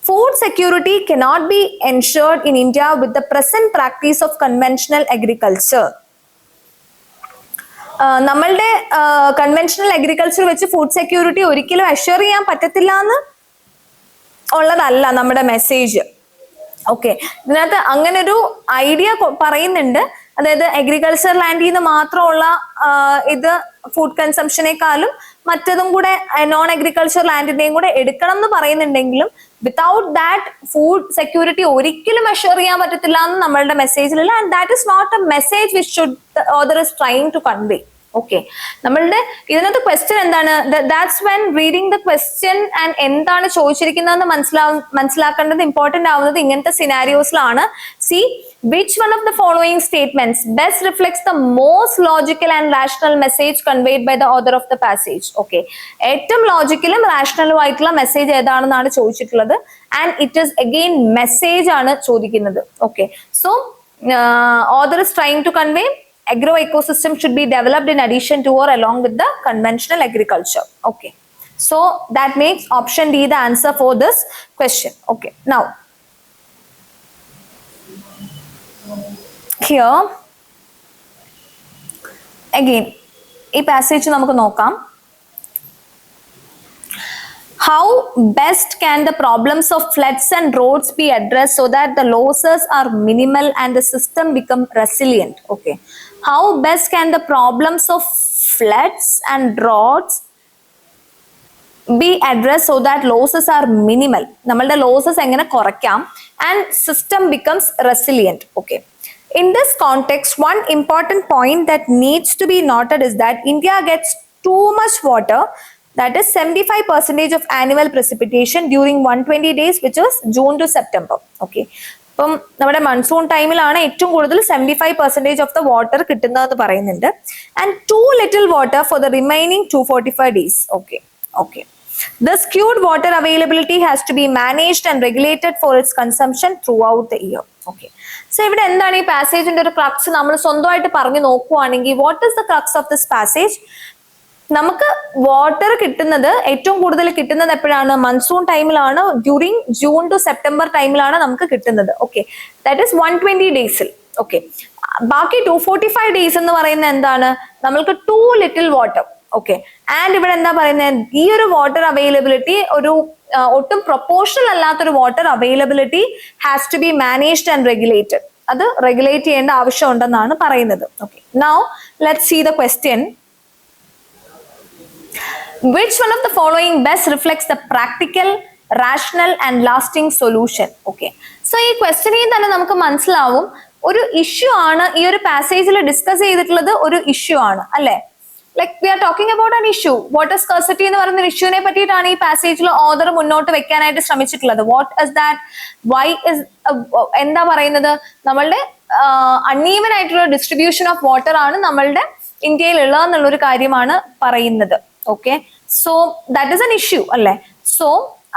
food security cannot be ensured in India with the present practice of conventional agriculture. നമ്മളുടെ conventional agriculture വെച്ച് food security ഒരിക്കലും assure ചെയ്യാൻ പറ്റത്തില്ല എന്ന് ഉള്ളതല്ല നമ്മുടെ മെസ്സേജ്. ഓക്കെ, ഇതിനകത്ത് അങ്ങനെ ഒരു ഐഡിയ പറയുന്നുണ്ട്. അതായത് അഗ്രികൾച്ചർ ലാൻഡിൽ നിന്ന് മാത്രമുള്ള ഇത് ഫുഡ് കൺസംഷനേക്കാളും മറ്റതും കൂടെ നോൺ അഗ്രികൾച്ചർ ലാൻഡിന്റെയും കൂടെ എടുക്കണം എന്ന് പറയുന്നുണ്ടെങ്കിലും വിത്തൗട്ട് ദാറ്റ് ഫുഡ് സെക്യൂരിറ്റി ഒരിക്കലും മെഷർ ചെയ്യാൻ പറ്റത്തില്ല എന്ന് നമ്മളുടെ മെസ്സേജിലില്ല. And that is not a message which should author is trying to convey. Okay, നമ്മളുടെ ഇതിനകത്ത് ക്വസ്റ്റ്യൻ എന്താണ്? That's when reading the question and എന്താണ് ചോദിച്ചിരിക്കുന്നതെന്ന് മനസ്സിലാക്കേണ്ടത് ഇമ്പോർട്ടന്റ് ആവുന്നത് ഇങ്ങനത്തെ സിനാരിയോസിലാണ്. C, which one of the following statements best reflects the most logical and rational message conveyed by the author of the passage? Okay, ഏറ്റവും ലോജിക്കലും റാഷണലും ആയിട്ടുള്ള message ഏതാണെന്നാണ് ചോദിച്ചിട്ടുള്ളത്. And it is again message ആണ് ചോദിക്കുന്നത്. Okay, so author is trying to convey agro ecosystem should be developed in addition to or along with the conventional agriculture. Okay, so that makes option D the answer for this question. Okay, now here again ഈ passage നമുക്ക് നോക്കാം. How best can the problems of floods and roads be addressed so that the losses are minimal and the system become resilient? Okay, how best can the problems of floods and droughts be addressed so that losses are minimal? നമ്മളുടെ losses എങ്ങനെ കുറയ്ക്കാം and system becomes resilient? Okay, in this context, one important point that needs to be noted is that India gets too much water, that is 75% of annual precipitation during 120 days, which is June to September. Okay, അപ്പം നമ്മുടെ monsoon ടൈമിലാണ് ഏറ്റവും കൂടുതൽ 75% of the water കിട്ടുന്നതെന്ന് പറയുന്നുണ്ട്. And too little water for the remaining 245 days. Okay, The skewed water availability has to be managed and regulated for its consumption throughout the year. Okay. So ഇവിടെ എന്താണ് ഈ പാസേജിന്റെ ഒരു crux നമ്മൾ സ്വന്തമായിട്ട് പറഞ്ഞു നോക്കുവാണെങ്കിൽ what is the crux of this passage? നമുക്ക് water കിട്ടുന്നത് ഏറ്റവും കൂടുതൽ കിട്ടുന്നത് എപ്പോഴാണ്? മൺസൂൺ ടൈമിലാണ്, ഡ്യൂറിങ് ജൂൺ ടു സെപ്റ്റംബർ ടൈമിലാണ് നമുക്ക് കിട്ടുന്നത്. ഓക്കെ, ദാറ്റ് ഈസ് 120 ഡേയ്സിൽ. ഓക്കെ, ബാക്കി 245 ഡേയ്സ് എന്ന് പറയുന്നത് എന്താണ്? നമ്മൾക്ക് too little water. Okay, and ഇവിടെ എന്താ പറയുന്നത്? ഈ ഒരു വാട്ടർ അവൈലബിലിറ്റി ഒരു ഒട്ടും പ്രൊപ്പോർഷണൽ അല്ലാത്തൊരു water availability has to be managed and regulated. അത് റെഗുലേറ്റ് ചെയ്യേണ്ട ആവശ്യമുണ്ടെന്നാണ് പറയുന്നത്. Okay, now let's see the question. Which one of the following best reflects the practical, rational and lasting solution? Okay, so ഈ ക്വസ്റ്റ്യനിൽ തന്നെ നമുക്ക് മനസ്സിലാവും ഒരു ഇഷ്യൂ ആണ് ഈ ഒരു പാസേജിൽ ഡിസ്കസ് ചെയ്തിട്ടുള്ളത്. ഒരു ഇഷ്യൂ ആണ് അല്ലെ? Like we are talking about an issue. Water scarcity എന്ന് പറയുന്ന ഒരു ഇഷ്യൂവിനെ പറ്റിയിട്ടാണ് ഈ പാസേജിൽ ഓദർ മുന്നോട്ട് വെക്കാനായിട്ട് ശ്രമിച്ചിട്ടുള്ളത്. What is that? Why is എന്താ പറയുന്നത്? നമ്മളുടെ അൺഈവൻ ആയിട്ടുള്ള ഡിസ്ട്രിബ്യൂഷൻ ഓഫ് വാട്ടർ ആണ് നമ്മളുടെ ഇന്ത്യയിൽ ഉള്ളതെന്നുള്ളൊരു കാര്യമാണ് പറയുന്നത്. Okay, so that is an issue അല്ലെ? സോ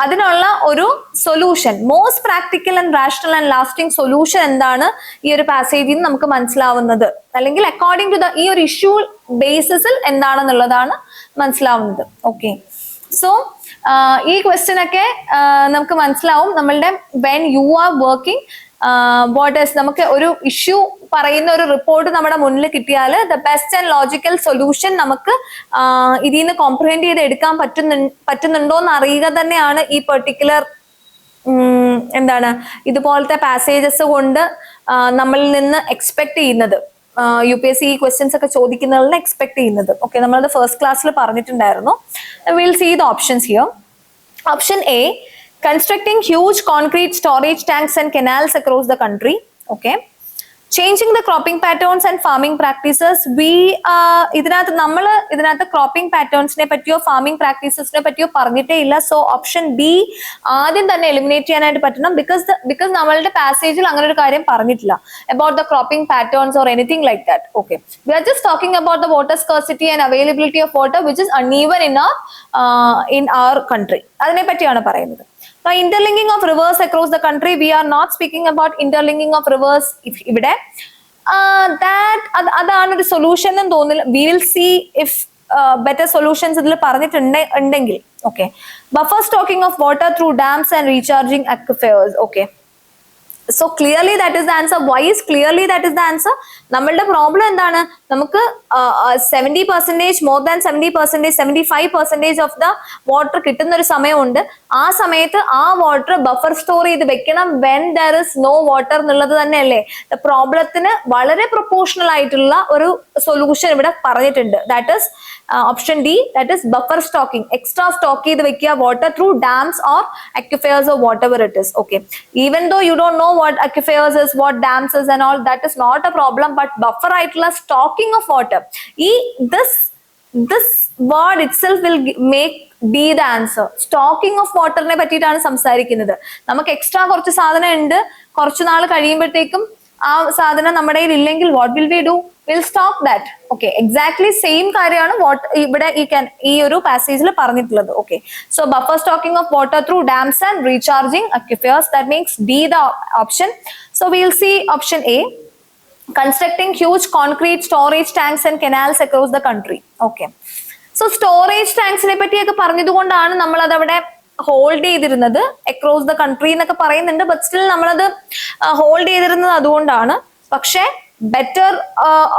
അതിനുള്ള ഒരു solution, most practical and rational and lasting solution എന്താണ് ഈ ഒരു പാസേജിൽ നിന്ന് നമുക്ക് മനസ്സിലാവുന്നത്, അല്ലെങ്കിൽ അക്കോർഡിംഗ് ടു ദ ഈ ഒരു ഇഷ്യൂ ബേസിസിൽ എന്താണെന്നുള്ളതാണ് മനസ്സിലാവുന്നത്. ഓക്കെ, സോ ഈ ക്വസ്റ്റ്യൻ ഒക്കെ നമുക്ക് മനസ്സിലാവും നമ്മളുടെ when you are working what is, നമുക്ക് ഒരു ഇഷ്യൂ പറയുന്ന ഒരു റിപ്പോർട്ട് നമ്മുടെ മുന്നിൽ കിട്ടിയാൽ the best and logical solution നമുക്ക് ഇതിൽ നിന്ന് കോംപ്രിഹെൻഡ് ചെയ്ത് എടുക്കാൻ പറ്റുന്നുണ്ടോ എന്ന് അറിയുക തന്നെയാണ് ഈ പെർട്ടിക്കുലർ എന്താണ് ഇതുപോലത്തെ പാസേജസ് കൊണ്ട് നമ്മളിൽ നിന്ന് എക്സ്പെക്ട് ചെയ്യുന്നത്. UPSC ഈ ക്വസ്റ്റ്യൻസ് ഒക്കെ ചോദിക്കുന്നതിൽ എക്സ്പെക്ട് ചെയ്യുന്നത്. ഓക്കെ, നമ്മളത് ഫസ്റ്റ് ക്ലാസ്സിൽ പറഞ്ഞിട്ടുണ്ടായിരുന്നു. Will see the options here. Option A, constructing huge concrete storage tanks and canals across the country. Okay, changing the cropping patterns and farming practices. ഇതിനകത്ത് cropping പാറ്റേൺസിനെ പറ്റിയോ farming പ്രാക്ടീസസിനെ പറ്റിയോ പറഞ്ഞിട്ടേ ഇല്ല. സോ ഓപ്ഷൻ ബി ആദ്യം തന്നെ eliminate ചെയ്യാനായിട്ട് പറ്റണം. Because നമ്മളുടെ പാസേജിൽ അങ്ങനെ ഒരു കാര്യം പറഞ്ഞിട്ടില്ല about the cropping patterns or anything like that. Okay, we are just talking about the water scarcity and availability of water which is uneven in our country. അതിനെ പറ്റിയാണ് പറയുന്നത്. Now, interlinking of rivers across the country, we are not speaking about interlinking of rivers. ഇവിടെ അതാണ് ഒരു solution എന്ന് തോന്നില്ല. We will see if better solutions ഇതിൽ പറഞ്ഞിട്ടുണ്ടെങ്കിൽ. Okay, buffer stocking of water through dams and recharging aquifers. Okay, so clearly that is the answer. Why is clearly that is the answer? നമ്മളുടെ problem എന്താണ്? നമുക്ക് 70%, more than 70%, 75% of the water കിട്ടുന്ന ഒരു സമയമുണ്ട്. ആ സമയത്ത് ആ വാട്ടർ ബഫർ സ്റ്റോർ ചെയ്ത് വെക്കണം when there is no water എന്നുള്ളത് തന്നെയല്ലേ പ്രോബ്ലത്തിന് വളരെ പ്രൊപ്പോർഷണൽ ആയിട്ടുള്ള ഒരു സൊല്യൂഷൻ ഇവിടെ പറഞ്ഞിട്ടുണ്ട്. That is option D, that is buffer stocking. Extra stock ചെയ്ത് വെക്കുക water through dams or aquifers or whatever it is. Okay, even though you don't know what aquifers is, what dams is and all, that is not a problem. But buffer ആയിട്ടുള്ള stocking of water, this word itself will make be the answer. Stocking of water നെ പറ്റിയിട്ടാണ് സംസാരിക്കുന്നത്. നമുക്ക് extra കുറച്ച് സാധനം ഉണ്ട്, കുറച്ചു നാൾ കഴിയുമ്പോഴത്തേക്കും ആ സാധനം നമ്മുടെ കയ്യിൽ ഇല്ലെങ്കിൽ what will we do? Will stock that. Okay, exactly same കാര്യമാണ് ഇവിടെ ഈ ഒരു പാസേജിൽ പറഞ്ഞിട്ടുള്ളത്. Okay, so buffer stocking of water through dams and recharging aquifers, that makes D the option. So we will see option A, constructing huge concrete storage tanks and canals across the country. Okay, so storage tanksനെ പറ്റിയൊക്കെ പറഞ്ഞതുകൊണ്ടാണ് നമ്മൾ അതവിടെ hold ചെയ്തിരുന്നത്. Across the country എന്നൊക്കെ പറയുന്നുണ്ട്, but still നമ്മളത് hold ചെയ്തിരുന്നത് അതുകൊണ്ടാണ്. പക്ഷെ ബെറ്റർ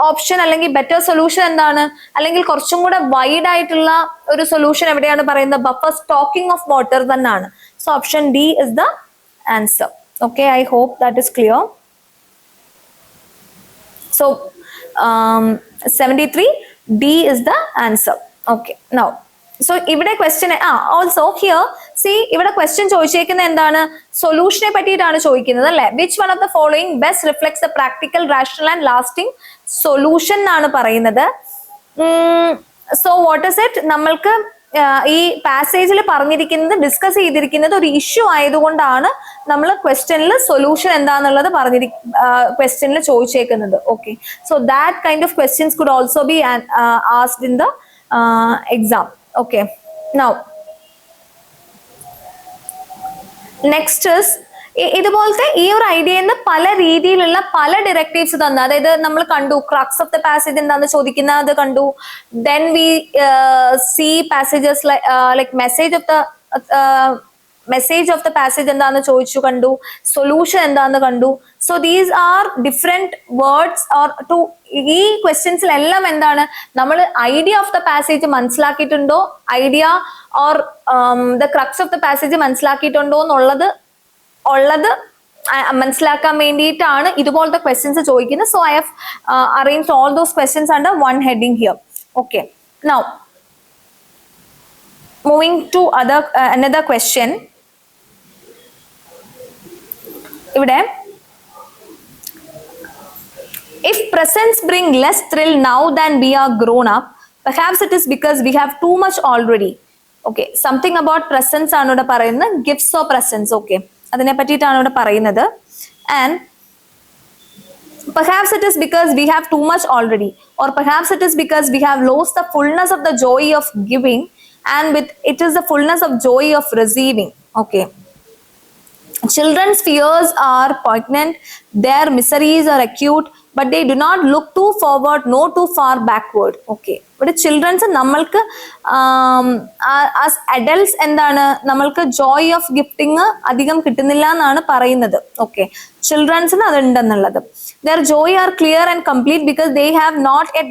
ഓപ്ഷൻ അല്ലെങ്കിൽ ബെറ്റർ സൊല്യൂഷൻ എന്താണ്, അല്ലെങ്കിൽ കുറച്ചും കൂടെ വൈഡ് ആയിട്ടുള്ള ഒരു സൊല്യൂഷൻ എവിടെയാണ് പറയുന്നത്? ബഫർ സ്റ്റോക്കിംഗ് ഓഫ് വാട്ടർ തന്നെയാണ്. So option D is the answer. Okay, I hope that is clear. So 73, D is the answer. Okay, now so ഇവിടെ ക്വസ്റ്റ്യൻ ഓൾസോ ഹിയർ സി ഇവിടെ ക്വസ്റ്റ്യൻ ചോദിച്ചേക്കുന്നത് എന്താണ്? സൊല്യൂഷനെ പറ്റിയിട്ടാണ് ചോദിക്കുന്നത് അല്ലെ? Which one of the following best reflects the practical, rational and lasting solution എന്നാണ് പറയുന്നത്. So what is it? നമ്മൾക്ക് ഈ പാസേജിൽ പറഞ്ഞിരിക്കുന്നത്, ഡിസ്കസ് ചെയ്തിരിക്കുന്നത് ഒരു ഇഷ്യൂ ആയതുകൊണ്ടാണ് നമ്മൾ ക്വസ്റ്റ്യനിൽ സൊല്യൂഷൻ എന്താന്നുള്ളത് ക്വസ്റ്റ്യനിൽ ചോദിച്ചേക്കുന്നത്. Okay, so that kind of questions could also be asked in the exam. Okay, now next is ഇതുപോലത്തെ ഈ ഒരു ഐഡിയയിൽ നിന്ന് പല രീതിയിലുള്ള പല ഡയറക്റ്റീവ്സ് തന്നു. അതായത് നമ്മൾ കണ്ടു ക്രക്സ് ഓഫ് ദ പാസേജ് എന്താണെന്ന് ചോദിക്കുന്നത് കണ്ടു. Then we see passages like message of the passage എന്താന്ന് ചോദിച്ചു കണ്ടു, സൊല്യൂഷൻ എന്താന്ന് കണ്ടു. So these are different words or to ഈ ക്വസ്റ്റ്യൻസിലെല്ലാം എന്താണ് നമ്മൾ ഐഡിയ ഓഫ് ദ പാസേജ് മനസ്സിലാക്കിയിട്ടുണ്ടോ, idea or the crux of the passage മനസ്സിലാക്കിയിട്ടുണ്ടോ എന്നുള്ളത് മനസ്സിലാക്കാൻ വേണ്ടിയിട്ടാണ് ഇതുപോലത്തെ ക്വസ്റ്റ്യൻസ് ചോദിക്കുന്നത്. So I have arranged all those questions under one heading here. Okay, now moving to another question. ഇവിടെ if presents bring less thrill now than we are grown up, perhaps it is because we have too much already. Okay, something about presents ആണ് ഇവിടെ പറയുന്നത്, gifts or presents. Okay, അതിനെ പറ്റിയിട്ടാണ് ഇവിടെ പറയുന്നത്. And perhaps it is because we have too much already, or perhaps it is because we have lost the fullness of the joy of giving, and with it is the fullness of joy of receiving. Okay, children's fears are poignant, their miseries are acute, but they do not look too forward nor too far backward. Okay, ഇവിടെ children's നമ്മൾക്ക് as adults എന്താണ് നമ്മൾക്ക് joy of gifting അധികം കിട്ടുന്നില്ല എന്നാണ് പറയുന്നത്. Okay, ചിൽഡ്രൻസിന് അതുണ്ടെന്നുള്ളത്. their joy are clear and complete because they have not yet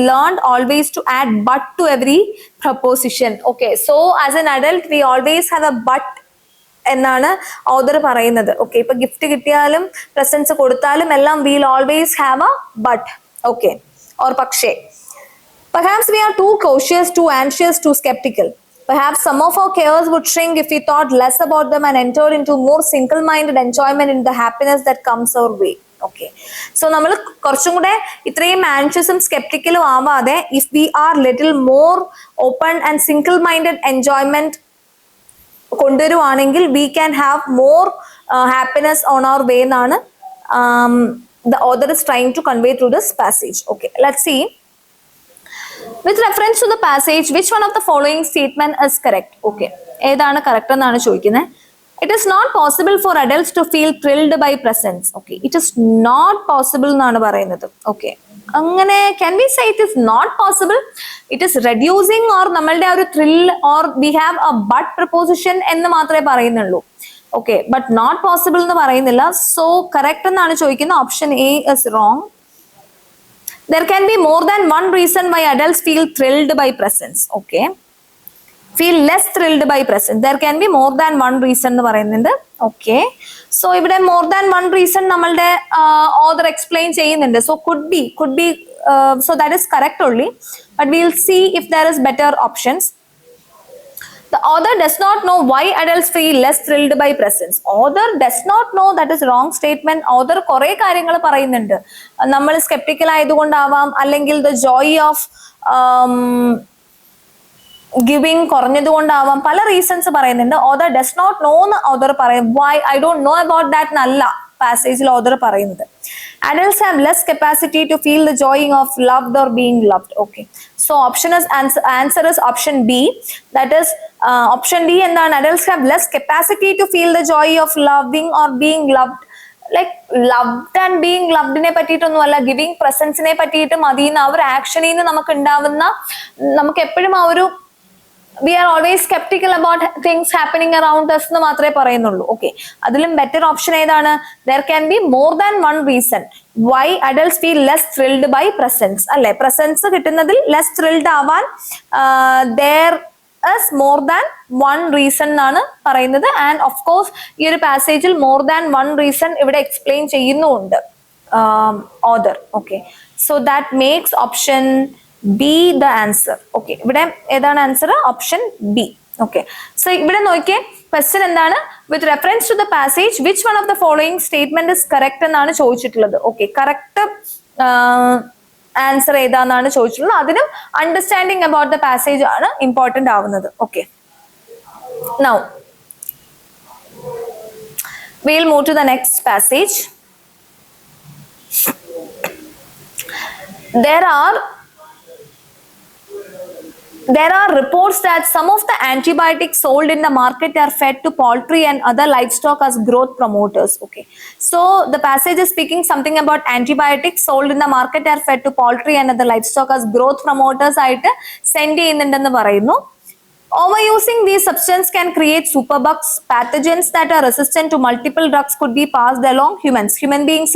learned always to add but to every proposition. Okay, so as an adult we always have a but എന്നാണ് author പറയുന്നത്. Okay, ഇപ്പൊ gift കിട്ടിയാലും presence കൊടുത്താലും എല്ലാം wheel always have A but. Okay, or പക്ഷേ perhaps we are too cautious, too anxious, too skeptical. Perhaps some of our cares would shrink if we thought less about them and entered into more single-minded enjoyment in the happiness that comes our way. Okay, so നമ്മൾ കുറച്ചും കൂടെ ഇത്രയും ആൻഷ്യസും സ്കെപ്റ്റിക്കലും ആവാതെ if we are little more open and single-minded enjoyment കൊണ്ടുവരുവാണെങ്കിൽ we can have more happiness on our way എന്നാണ് the author is trying to convey through this passage. Okay, let's see. With reference to the passage, which one of the following statement is correct? Okay, ഏതാണ് correct എന്നാണ് ചോദിക്കുന്നത്. It is not possible for adults to feel thrilled by presence. Okay, it is not possible എന്നാണ് പറയുന്നത്. Okay, അങ്ങനെ can we say it is not possible? It is reducing or നമ്മളുടെ ഒരു thrill or we have a but preposition എന്ന് മാത്രമേ പറയുന്നുള്ളൂ. Okay, but not possible എന്ന് പറയുന്നില്ല. So correct എന്നാണ് ചോദിക്കുന്നത്. Option A is wrong. There can be more than one reason why adults feel thrilled by presence. Okay, feel less thrilled by presence. There can be more than one reason എന്ന് പറയുന്നുണ്ട്. Okay, so ഇവിടെ more than one reason നമ്മളുടെ author explain ചെയ്യുന്നുണ്ട്. So could be so that is correct only, but we will see if there is better options. The author does not know why adults feel less thrilled by presence. Author does not know, that is wrong statement. Author കുറെ കാര്യങ്ങൾ പറയുന്നുണ്ട്. നമ്മൾ sceptical ആയതുകൊണ്ടാവാം, അല്ലെങ്കിൽ the joy of giving കുറഞ്ഞതുകൊണ്ടാവാം, പല reasons പറയുന്നുണ്ട്. author does not know എന്ന് author പറയും. why I don't know about that എന്നല്ല പാസേജിൽ author പറയുന്നത്. Adults have less capacity to feel the joy of loved or being loved. Okay, so answer is option B. That is option D എന്താണ്, adults have less capacity to feel the joy of loving or being loved. Like loved and being loved നെ പറ്റിയിട്ടൊന്നും അല്ല, giving പ്രസൻസിനെ പറ്റിയിട്ടും അതിൽ ആ ഒരു ആക്ഷനിൽ നിന്ന് നമുക്ക് ഉണ്ടാവുന്ന, നമുക്ക് എപ്പോഴും ആ ഒരു we are always skeptical about things happening around us എന്ന് മാത്രമേ പറയുന്നുള്ളൂ. ഓക്കെ, അതിലും ബെറ്റർ ഓപ്ഷൻ ഏതാണ്? there can be more than one reason why adults feel less thrilled by presence. അല്ലെ, പ്രസൻസ് കിട്ടുന്നതിൽ less thrilled ആവാൻ there is more than one reason എന്നാണ് പറയുന്നത്. And of course ഈ ഒരു പാസേജിൽ more than one reason ഇവിടെ explain ചെയ്യുന്നുണ്ട് author. Okay, so that makes option B the answer. Okay, ഇവിടെ ഏതാണ് answer? Option B. Okay, so ഇവിടെ നോക്കിയേ ക്വസ്റ്റ്യൻ എന്താണ്? with reference to the passage which one of the following statement is correct എന്നാണ് ചോദിച്ചിട്ടുള്ളത്. Okay, correct answer ഏതാണെന്നാണ് ചോദിച്ചിട്ടുള്ളത്. അതിനും understanding about the passage ആണ് ഇമ്പോർട്ടന്റ് ആവുന്നത്. Okay, now we'll move to the next passage. There are there are reports that some of the antibiotics sold in the market are fed to poultry and other livestock as growth promoters. Okay, so the passage is speaking something about antibiotics sold in the market are fed to poultry and other livestock as growth promoters ആയിട്ട് send ചെയ്യുന്നുണ്ടെന്ന് പറയുന്നു. Overusing these substances can create superbugs. Pathogens that are resistant to multiple drugs could be passed along humans. Human beings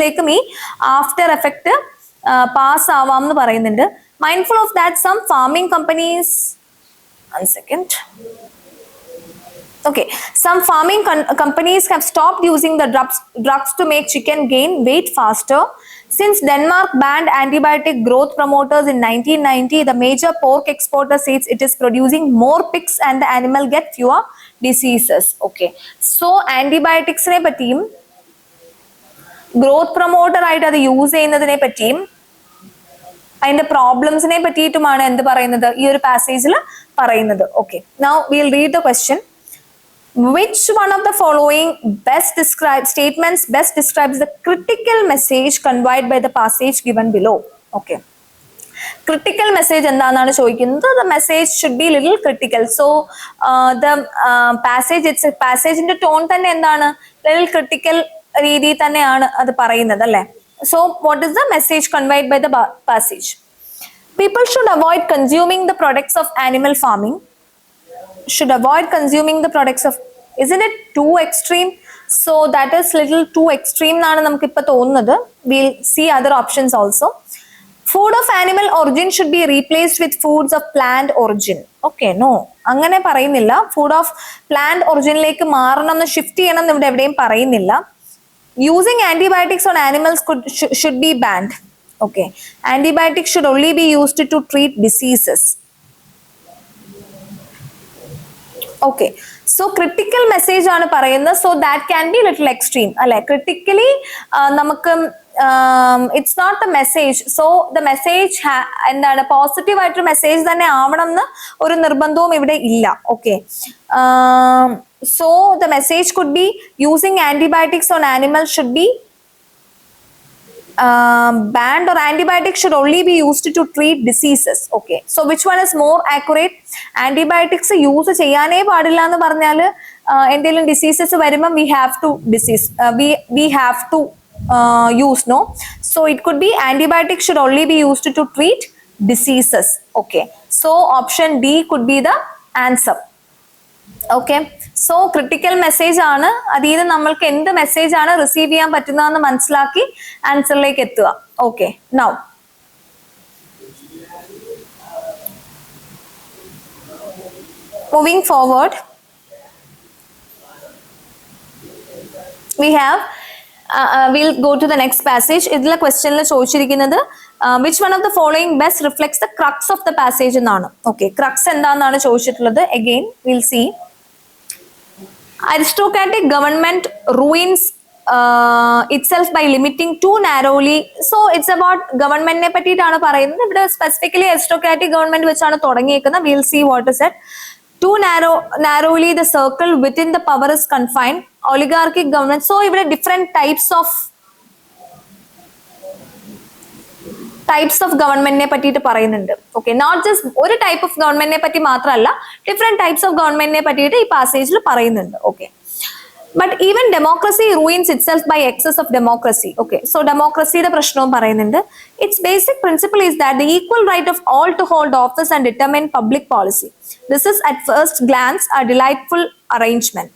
like me, after effect pass ആവാം എന്ന് പറയുന്നുണ്ട്. Mindful of that, some farming companies, one second. Okay, some farming companies have stopped using the drugs to make chicken gain weight faster. Since Denmark banned antibiotic growth promoters in 1990, the major pork exporter says it is producing more pigs and the animal get fewer diseases. Okay, so antibiotics ne patiyum growth promoter ആയിട്ട് അത് use ചെയ്യുന്നതിനെ പറ്റിയും അതിന്റെ പ്രോബ്ലംസിനെ പറ്റിയിട്ടുമാണ് എന്ത് പറയുന്നത് ഈ ഒരു പാസേജിൽ പറയുന്നത്. Okay, now will read the question. Which one of the following best describes the critical message conveyed by the passage given below? Okay, critical message എന്താണ് ചോദിക്കുന്നത്. The message should be little critical. So the passage ന്റെ tone തന്നെ എന്താണ്, little critical രീതിയിൽ തന്നെയാണ് അത് പറയുന്നത് അല്ലേ. So what is the message conveyed by the passage? People should avoid consuming the products of animal farming. Should avoid consuming the products of, isn't it too extreme? So that is little too extreme nanu namukku ipo thonnunadu. We'll see other options also. Food of animal origin should be replaced with foods of plant origin. Okay, no, അങ്ങനെ പറയുന്നില്ല. Food of plant origin ലേക്ക് മാറണം എന്ന് shift ചെയ്യണം എന്ന് ഇവിടെ എവിടെയും പറയുന്നില്ല. Using antibiotics on animals should be banned. Okay, antibiotics should only be used to treat diseases. Okay, so critical message ആണ് പറയുന്നത്. So that can be little extreme അല്ലെ. Critically നമുക്ക് it's not the message. So the message എന്താണ് positive ആയിട്ടൊരു message തന്നെ ആവണം എന്ന് ഒരു നിർബന്ധവും ഇവിടെ ഇല്ല. ഓക്കെ, so the message could be using antibiotics on animals should be banned, or antibiotics should only be used to treat diseases. Okay, so which one is more accurate? Antibiotics use ചെയ്യാനേ പാടില്ല എന്ന് പറഞ്ഞാൽ എന്തെങ്കിലും ഡിസീസസ് വരുമ്പം we have to use, no? So it could be antibiotics should only be used to treat diseases. Okay, so option D could be the answer. Okay, so critical message ആണ്. അതിൽ നിന്ന് നമ്മൾക്ക് എന്ത് മെസ്സേജ് ആണ് receive ചെയ്യാൻ പറ്റുന്നതെന്ന് മനസ്സിലാക്കി ആൻസറിലേക്ക് എത്തുക. Okay, now moving forward we have we'll go to the next passage. ഇതിലെ ക്വസ്റ്റ്യനിൽ ചോദിച്ചിരിക്കുന്നത് which one of the following best reflects the crux of the passage എന്നാണ്. ഓക്കെ, ക്രക്സ് എന്താണെന്നാണ് ചോദിച്ചിട്ടുള്ളത്. again we'll see. Aristocratic government ruins itself by limiting too narrowly. So it's about government ne പറ്റിയിട്ടാണ് പറയുന്നത്. ഇവിടെ specifically aristocratic government വെച്ചാണ് തുടങ്ങിയിരിക്കുന്നത്. we'll see what is it. Too narrowly the circle within the power is confined. Oligarchic government. So ഇവിടെ different types of government ne പറ്റിയിട്ട് പറയുന്നുണ്ട്. Okay, not just ഒരു type of ഗവൺമെന്റിനെ പറ്റി മാത്രമല്ല, ഡിഫറെന്റ് ടൈപ്സ് ഓഫ് ഗവൺമെന്റിനെ പറ്റിയിട്ട് ഈ പാസേജിൽ പറയുന്നുണ്ട്. Okay, but even democracy ruins itself by excess of democracy. Okay, so ഡെമോക്രസിയുടെ പ്രശ്നവും പറയുന്നുണ്ട്. It's basic principle is that the equal right of all to hold office and determine public policy. This is at first glance a delightful arrangement.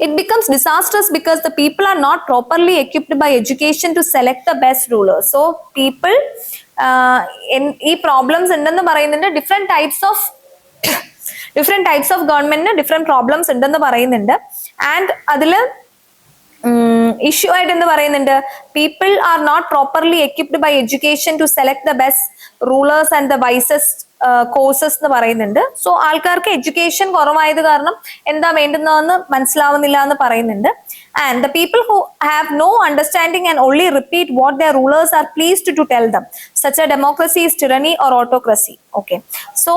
It becomes disastrous because the people are not properly equipped by education to select the best rulers. So people ഈ problems ഉണ്ടെന്ന് പറയുന്നുണ്ട്. Different types of ഗവൺമെന്റിന് different problems ഉണ്ടെന്ന് പറയുന്നുണ്ട്. And അതിൽ issue ആയിട്ട് എന്ത് പറയുന്നുണ്ട്, people are not properly equipped by education to select the best rulers and the wisest courses എന്ന് പറയുന്നുണ്ട്. സോ ആൾക്കാർക്ക് എഡ്യൂക്കേഷൻ കുറവായത് കാരണം എന്താ വേണ്ടുന്നതെന്ന് മനസ്സിലാവുന്നില്ല എന്ന് പറയുന്നുണ്ട്. And the people who have no understanding and only repeat what their rulers are pleased to tell them. Such a democracy is tyranny or autocracy. Okay, so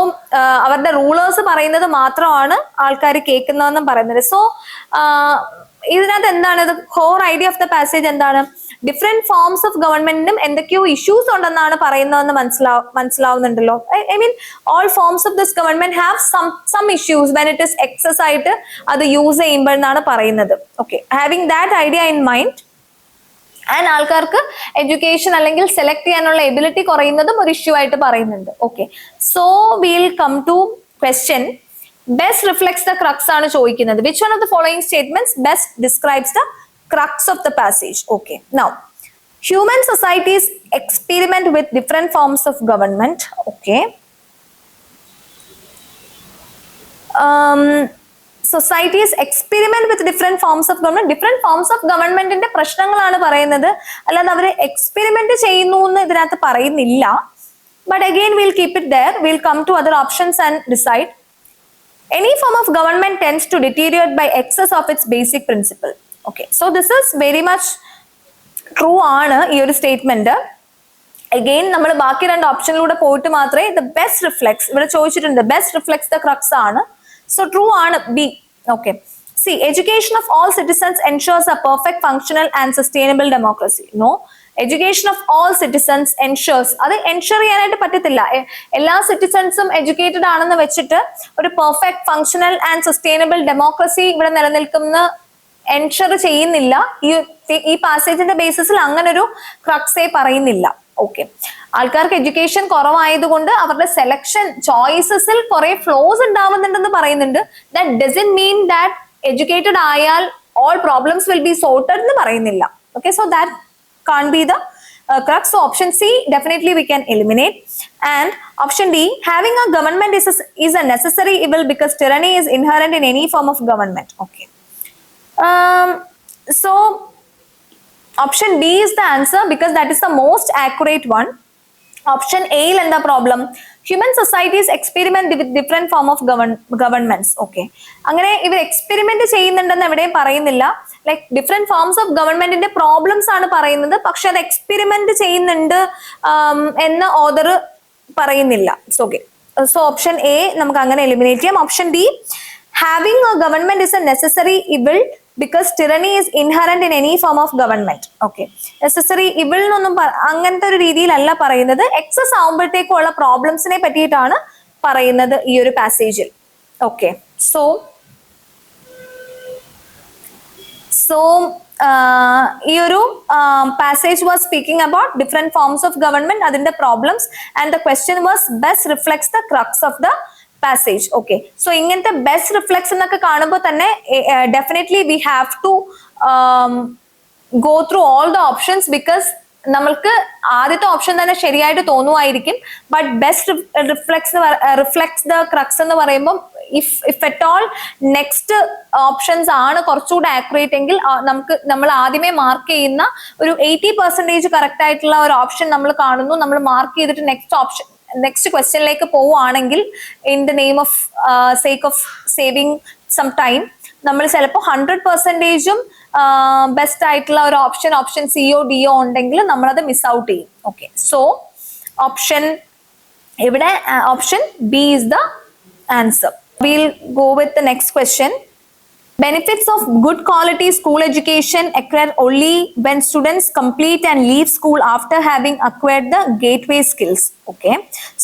അവരുടെ റൂളേഴ്സ് പറയുന്നത് മാത്രമാണ് ആൾക്കാർ കേൾക്കുന്നതെന്നും പറയുന്നത്. സോ ഇതിനകത്ത് എന്താണ് core idea of the passage എന്താണ്? ഡിഫറെന്റ് ഫോംസ് ഓഫ് ഗവൺമെന്റിനും എന്തൊക്കെയോ ഇഷ്യൂസ് ഉണ്ടെന്നാണ് പറയുന്നതെന്ന് മനസ്സിലാവുന്നുണ്ടല്ലോ. I mean all forms of this government have some issues when it is excess ആയിട്ട് അത് യൂസ് ചെയ്യുമ്പോൾ എന്നാണ് പറയുന്നത്. Okay, having that idea in mind and ആൾക്കാർക്ക് എഡ്യൂക്കേഷൻ അല്ലെങ്കിൽ സെലക്ട് ചെയ്യാനുള്ള എബിലിറ്റി കുറയുന്നതും ഒരു ഇഷ്യൂ ആയിട്ട് പറയുന്നുണ്ട്. Okay, so will come to question. Best reflects the crux ആണ് ചോദിക്കുന്നത്. Which one of the following statements best describes the crux of the passage? Okay, now human societies experiment with different forms of government. Okay, societies experiment with different forms of government. Different forms of government ന്റെ പ്രശ്നങ്ങളാണ് പറയുന്നത്, അല്ലാതെ അവർ experiment ചെയ്യുന്നു എന്ന് ഇതിനകത്ത് പറയുന്നില്ല. But again we'll keep it there. We'll come to other options and decide. Any form of government tends to deteriorate by excess of its basic principle. Okay, so this is very much true ആണ് ഈ ഒരു statement. Again നമ്മൾ ബാക്കി രണ്ട് ഓപ്ഷനിലൂടെ പോയിട്ട് മാത്രമേ the best reflects ഇവിടെ ചോദിച്ചിട്ടുണ്ട്. ബെസ്റ്റ് റിഫ്ലെക്സ് ദ ക്രക്സ് ആണ്. സോ ട്രൂ ആണ് B. Okay, C education of all citizens ensures a perfect functional and sustainable democracy. No, education of all citizens ensures, അത് എൻഷുർ ചെയ്യാനായിട്ട് പറ്റത്തില്ല. എല്ലാ സിറ്റിസൺസും എഡ്യൂക്കേറ്റഡ് ആണെന്ന് വെച്ചിട്ട് ഒരു perfect functional and sustainable democracy ഇവിടെ നിലനിൽക്കുന്ന എൻഷുർ ചെയ്യുന്നില്ല. ഈ പാസേജിന്റെ ബേസിസിൽ അങ്ങനെ ഒരു ക്രക്സേ പറയുന്നില്ല. ഓക്കെ, ആൾക്കാർക്ക് എഡ്യൂക്കേഷൻ കുറവായതുകൊണ്ട് അവരുടെ സെലക്ഷൻ ചോയ്സസിൽ കുറെ ഫ്ലോസ് ഉണ്ടാവുന്നുണ്ടെന്ന് പറയുന്നുണ്ട്. That doesn't mean that educated ആയാൽ all problems will be sorted എന്ന് പറയുന്നില്ല. Okay, so that can be the crux. So option C definitely we can eliminate. And option D, having a government is a necessary evil because tyranny is inherent in any form of government. Okay, so option B is the answer because that is the most accurate one. Option A il enda problem, human societies experiment with different form of governments. Okay, അങ്ങനെ ഇവർ experiment ചെയ്യുന്നുണ്ടെന്ന് എവിടെയും പറയുന്നില്ല. Like different forms of ഗവൺമെന്റിന്റെ problems ആണ് പറയുന്നത്, പക്ഷെ അത് എക്സ്പെരിമെന്റ് ചെയ്യുന്നുണ്ട് എന്ന് ഓദർ പറയുന്നില്ല. ഓക്കെ, സോ ഓപ്ഷൻ എ നമുക്ക് അങ്ങനെ എലിമിനേറ്റ് ചെയ്യാം. Option D, having a government is a necessary evil because tyranny is inherent in any form of government. Okay, necessary evil എന്നൊന്നും അങ്ങനത്തെ ഒരു രീതിയിലല്ല പറയുന്നത്. എക്സസ് ആവുമ്പോഴത്തേക്കുള്ള പ്രോബ്ലംസിനെ പറ്റിയിട്ടാണ് പറയുന്നത് ഈ ഒരു പാസേജിൽ. ഓക്കെ, സോ ഈ ഒരു passage was speaking about different forms of government, അതിന്റെ problems, and the question was best reflects the crux of the passage. Okay, so ഇങ്ങനത്തെ ബെസ്റ്റ് റിഫ്ലെക്സ് എന്നൊക്കെ കാണുമ്പോൾ തന്നെ definitely we have to go through all the options because നമ്മൾക്ക് ആദ്യത്തെ option തന്നെ ശരിയായിട്ട് തോന്നുമായിരിക്കും. But best reflects the crux എന്ന് പറയുമ്പോൾ if at all next options ആണ് കുറച്ചുകൂടെ ആക്യുറേറ്റ് എങ്കിൽ നമ്മൾ ആദ്യമേ മാർക്ക് ചെയ്യുന്ന ഒരു 80% കറക്റ്റ് ആയിട്ടുള്ള ഒരു ഓപ്ഷൻ നമ്മൾ കാണുന്നു, നമ്മൾ മാർക്ക് ചെയ്തിട്ട് നെക്സ്റ്റ് ക്വസ്റ്റ്യനിലേക്ക് പോവുകയാണെങ്കിൽ in the name of sake of saving some time നമ്മൾ ചിലപ്പോൾ 100%ഉം ബെസ്റ്റ് ആയിട്ടുള്ള ഒരു ഓപ്ഷൻ സിയോ ഡിയോ ഉണ്ടെങ്കിൽ നമ്മളത് മിസ് ഔട്ട് ചെയ്യും. ഓക്കെ, സോ ഇവിടെ option B is the answer. Will go with the next question. Benefits of good quality school education occur only when students complete and leave school after having acquired the gateway skills. Okay,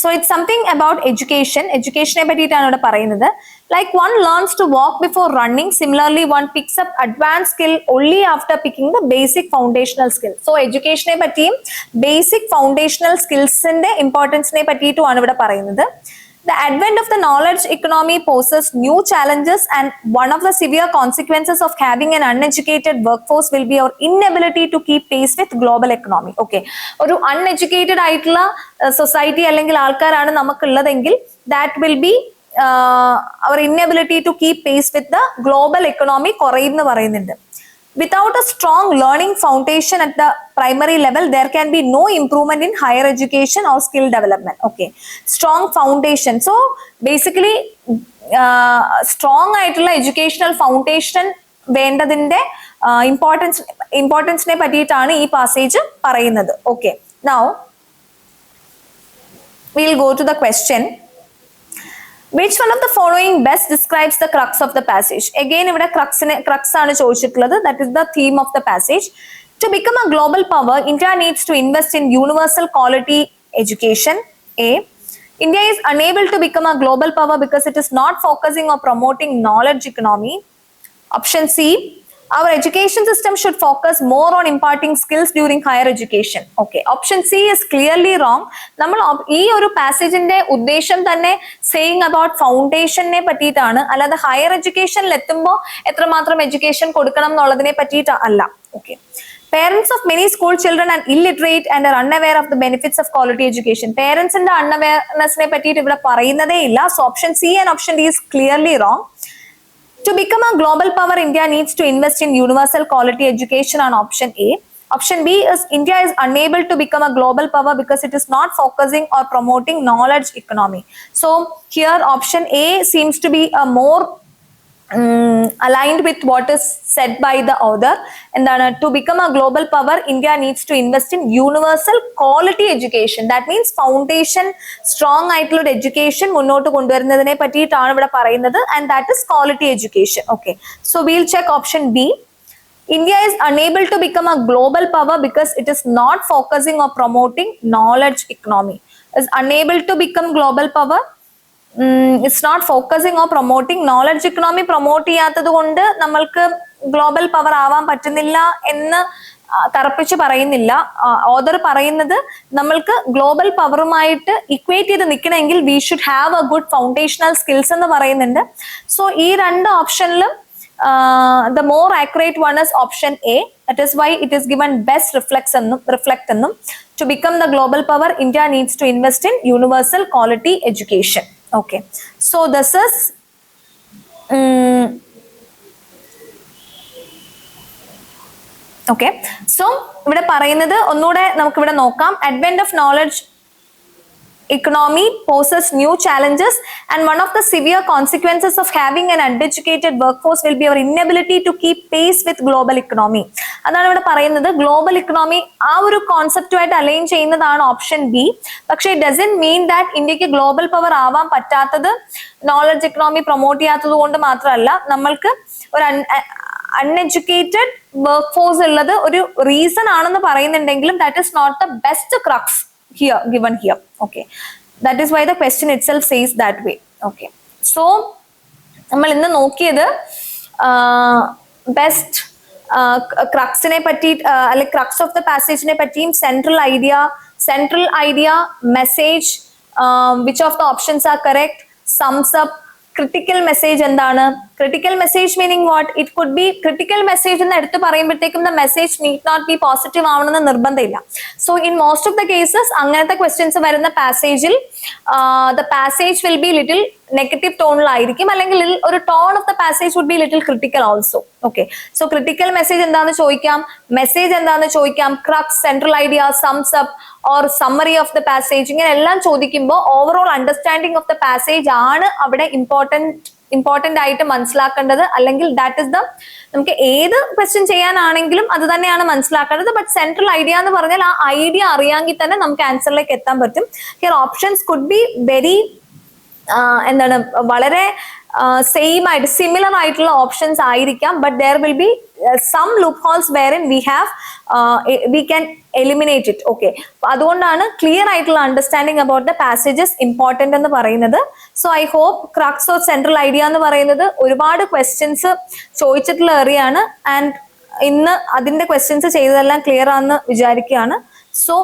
so it's something about education. Education പറ്റിയിട്ടാണ് ഇവിടെ പറയുന്നത്. Like one learns to walk before running. Similarly, one picks up advanced skill only after picking the basic foundational skill. So education പറ്റിയും basic foundational skillsന്റെ ഇമ്പോർട്ടൻസിനെ പറ്റിയിട്ടുമാണ് ഇവിടെ പറയുന്നത്. The advent of the knowledge economy poses new challenges, and one of the severe consequences of having an uneducated workforce will be our inability to keep pace with global economy. Okay, ഒരു uneducated ആയിട്ടുള്ള society അല്ലെങ്കിൽ ആൾക്കാരാണ് നമുക്കുള്ളതെങ്കിൽ that will be our inability to keep pace with the global economy കുറയുമെന്ന് പറയുന്നുണ്ട്. Without a strong learning foundation at the primary level, there can be no improvement in higher education or skill development. Okay, strong foundation. So basically, strong ആയിട്ടുള്ള educational foundation വേണ്ടതിന്റെ ഇമ്പോർട്ടൻസിനെ പറ്റിയിട്ടാണ് ഈ passage പറയുന്നത്. Okay, now we'll go to the question. Which one of the following best describes the crux of the passage? Again, ഇവിടെ crux ആണ് ചോദിച്ചിട്ടുള്ളത്. That is the theme of the passage. To become a global power, India needs to invest in universal quality education. A. India is unable to become a global power because it is not focusing or promoting knowledge economy. Option C. Our education system should focus more on imparting skills during higher education. Okay. Option C is clearly wrong. നമ്മൾ ഈ ഒരു പാസേജിന്റെ ഉദ്ദേശം തന്നെ saying about ഫൗണ്ടേഷനെ പറ്റിയിട്ടാണ്, അല്ലാതെ higher എഡ്യൂക്കേഷനിൽ എത്തുമ്പോൾ എത്രമാത്രം education കൊടുക്കണം എന്നുള്ളതിനെ പറ്റിയിട്ട് അല്ല. Okay. Parents of many school children are illiterate and are unaware of the benefits of quality education. Parents in the unawareness ne pattiyittu ivide parayunnade illa. So option C and option D is clearly wrong. To become a global power, India needs to invest in universal quality education on option A. Option B is India is unable to become a global power because it is not focusing or promoting knowledge economy. So here option A seems to be a more aligned with what is said by the author. And then to become a global power, India needs to invest in universal quality education. That means foundation strong ആയിട്ടുള്ള education മുന്നോട്ട് കൊണ്ടുവരുന്നതിനെ പറ്റിയിട്ടാണ് ഇവിടെ പറയുന്നത്, and that is quality education. Okay, so we'll check option B. India is unable to become a global power because it is not focusing or promoting knowledge economy. Is unable to become global power. It's not focusing or promoting knowledge economy. Promote ചെയ്യാത്തത് കൊണ്ട് നമ്മൾക്ക് global power ആവാൻ പറ്റുന്നില്ല എന്ന് തറപ്പിച്ച് പറയുന്നില്ല. Author പറയുന്നത് നമ്മൾക്ക് global പവറുമായിട്ട് equate ചെയ്ത് നിൽക്കണമെങ്കിൽ we should have a good foundational skills എന്ന് പറയുന്നുണ്ട്. സോ ഈ രണ്ട് ഓപ്ഷനിലും the more accurate one is option A. That is why it is given best reflect എന്നും. To become the global power, India needs to invest in universal quality education. Okay, so this is okay. So ഇവിടെ പറയുന്നത് ഒന്നുകൂടെ നമുക്ക് ഇവിടെ നോക്കാം. Advent of knowledge economy poses new challenges, and one of the severe consequences of having an uneducated workforce will be our inability to keep pace with global economy. അതാണ് ഇവിടെ പറയുന്നത്. Global economy ആ ഒരു കോൺസെപ്റ്റുമായിട്ട് അലൈൻ ചെയ്യുന്നതാണ് option B. പക്ഷേ it doesn't mean that ഇന്ത്യക്ക് global power ആവാൻ പറ്റാത്തത് നോളജ് എക്കണോമി പ്രൊമോട്ട് ചെയ്യാത്തത് കൊണ്ട് മാത്രമല്ല. നമ്മൾക്ക് ഒരു അൺഎഡ്യൂക്കേറ്റഡ് വർക്ക് ഫോഴ്സ് ഉള്ളത് ഒരു റീസൺ ആണെന്ന് പറയുന്നുണ്ടെങ്കിലും that is not the best crux here given here. Okay, that is why the question itself says that way. Okay, so നമ്മൾ ഇന്ന് നോക്കിയത് ബെസ്റ്റ് ക്രക്സിനെ പറ്റി അല്ലെ ക്രക്സ് ഓഫ് ദ പാസേജിനെ പറ്റിയും central idea message which of the options are correct, sums up, critical message എന്താണ്, critical message meaning what, it could be critical message എന്ന് എടുത്ത് പറയുമ്പോഴത്തേക്കും the message need not be positive ആവണമെന്ന് നിർബന്ധമില്ല. So in most of the cases അങ്ങനത്തെ questions വരുന്ന പാസേജിൽ the passage will be little negative ടോണിലായിരിക്കും, അല്ലെങ്കിൽ ഒരു tone of the passage would be little critical also. Okay, so critical message എന്താണെന്ന് ചോദിക്കാം, മെസ്സേജ് എന്താണെന്ന് ചോദിക്കാം, ക്രക്സ്, സെൻട്രൽ ഐഡിയ, സംസ് up or summary of the passage, ഇങ്ങനെ എല്ലാം ചോദിക്കുമ്പോൾ overall understanding of the passage ആണ് അവിടെ ഇമ്പോർട്ടന്റ് ആയിട്ട് മനസ്സിലാക്കേണ്ടത്. അല്ലെങ്കിൽ ദാറ്റ് ഇസ് ദ, നമുക്ക് ഏത് ക്വസ്റ്റ്യൻ ചെയ്യാനാണെങ്കിലും അത് തന്നെയാണ് മനസ്സിലാക്കേണ്ടത്. ബട്ട് സെൻട്രൽ ഐഡിയ എന്ന് പറഞ്ഞാൽ ആ ഐഡിയ അറിയാമെങ്കിൽ തന്നെ നമുക്ക് ആൻസറിലേക്ക് എത്താൻ പറ്റും. Here options could be very എന്താണ്, വളരെ സെയിം ആയിട്ട് സിമിലർ ആയിട്ടുള്ള ഓപ്ഷൻസ് ആയിരിക്കാം. But there will be some loopholes wherein we can eliminate it. Okay, അതുകൊണ്ടാണ് ക്ലിയർ ആയിട്ടുള്ള understanding about the passages important എന്ന് പറയുന്നത്. So I hope crux of central idea എന്ന് പറയുന്നത് ഒരുപാട് ക്വസ്റ്റ്യൻസ് ചോദിച്ചിട്ടുള്ള ഏറിയാണ്, ആൻഡ് ഇന്ന് അതിന്റെ ക്വസ്റ്റ്യൻസ് ചെയ്തതെല്ലാം ക്ലിയർ ആണെന്ന് വിചാരിക്കുകയാണ്. So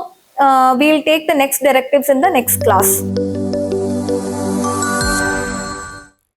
we will take the next directives in the next class.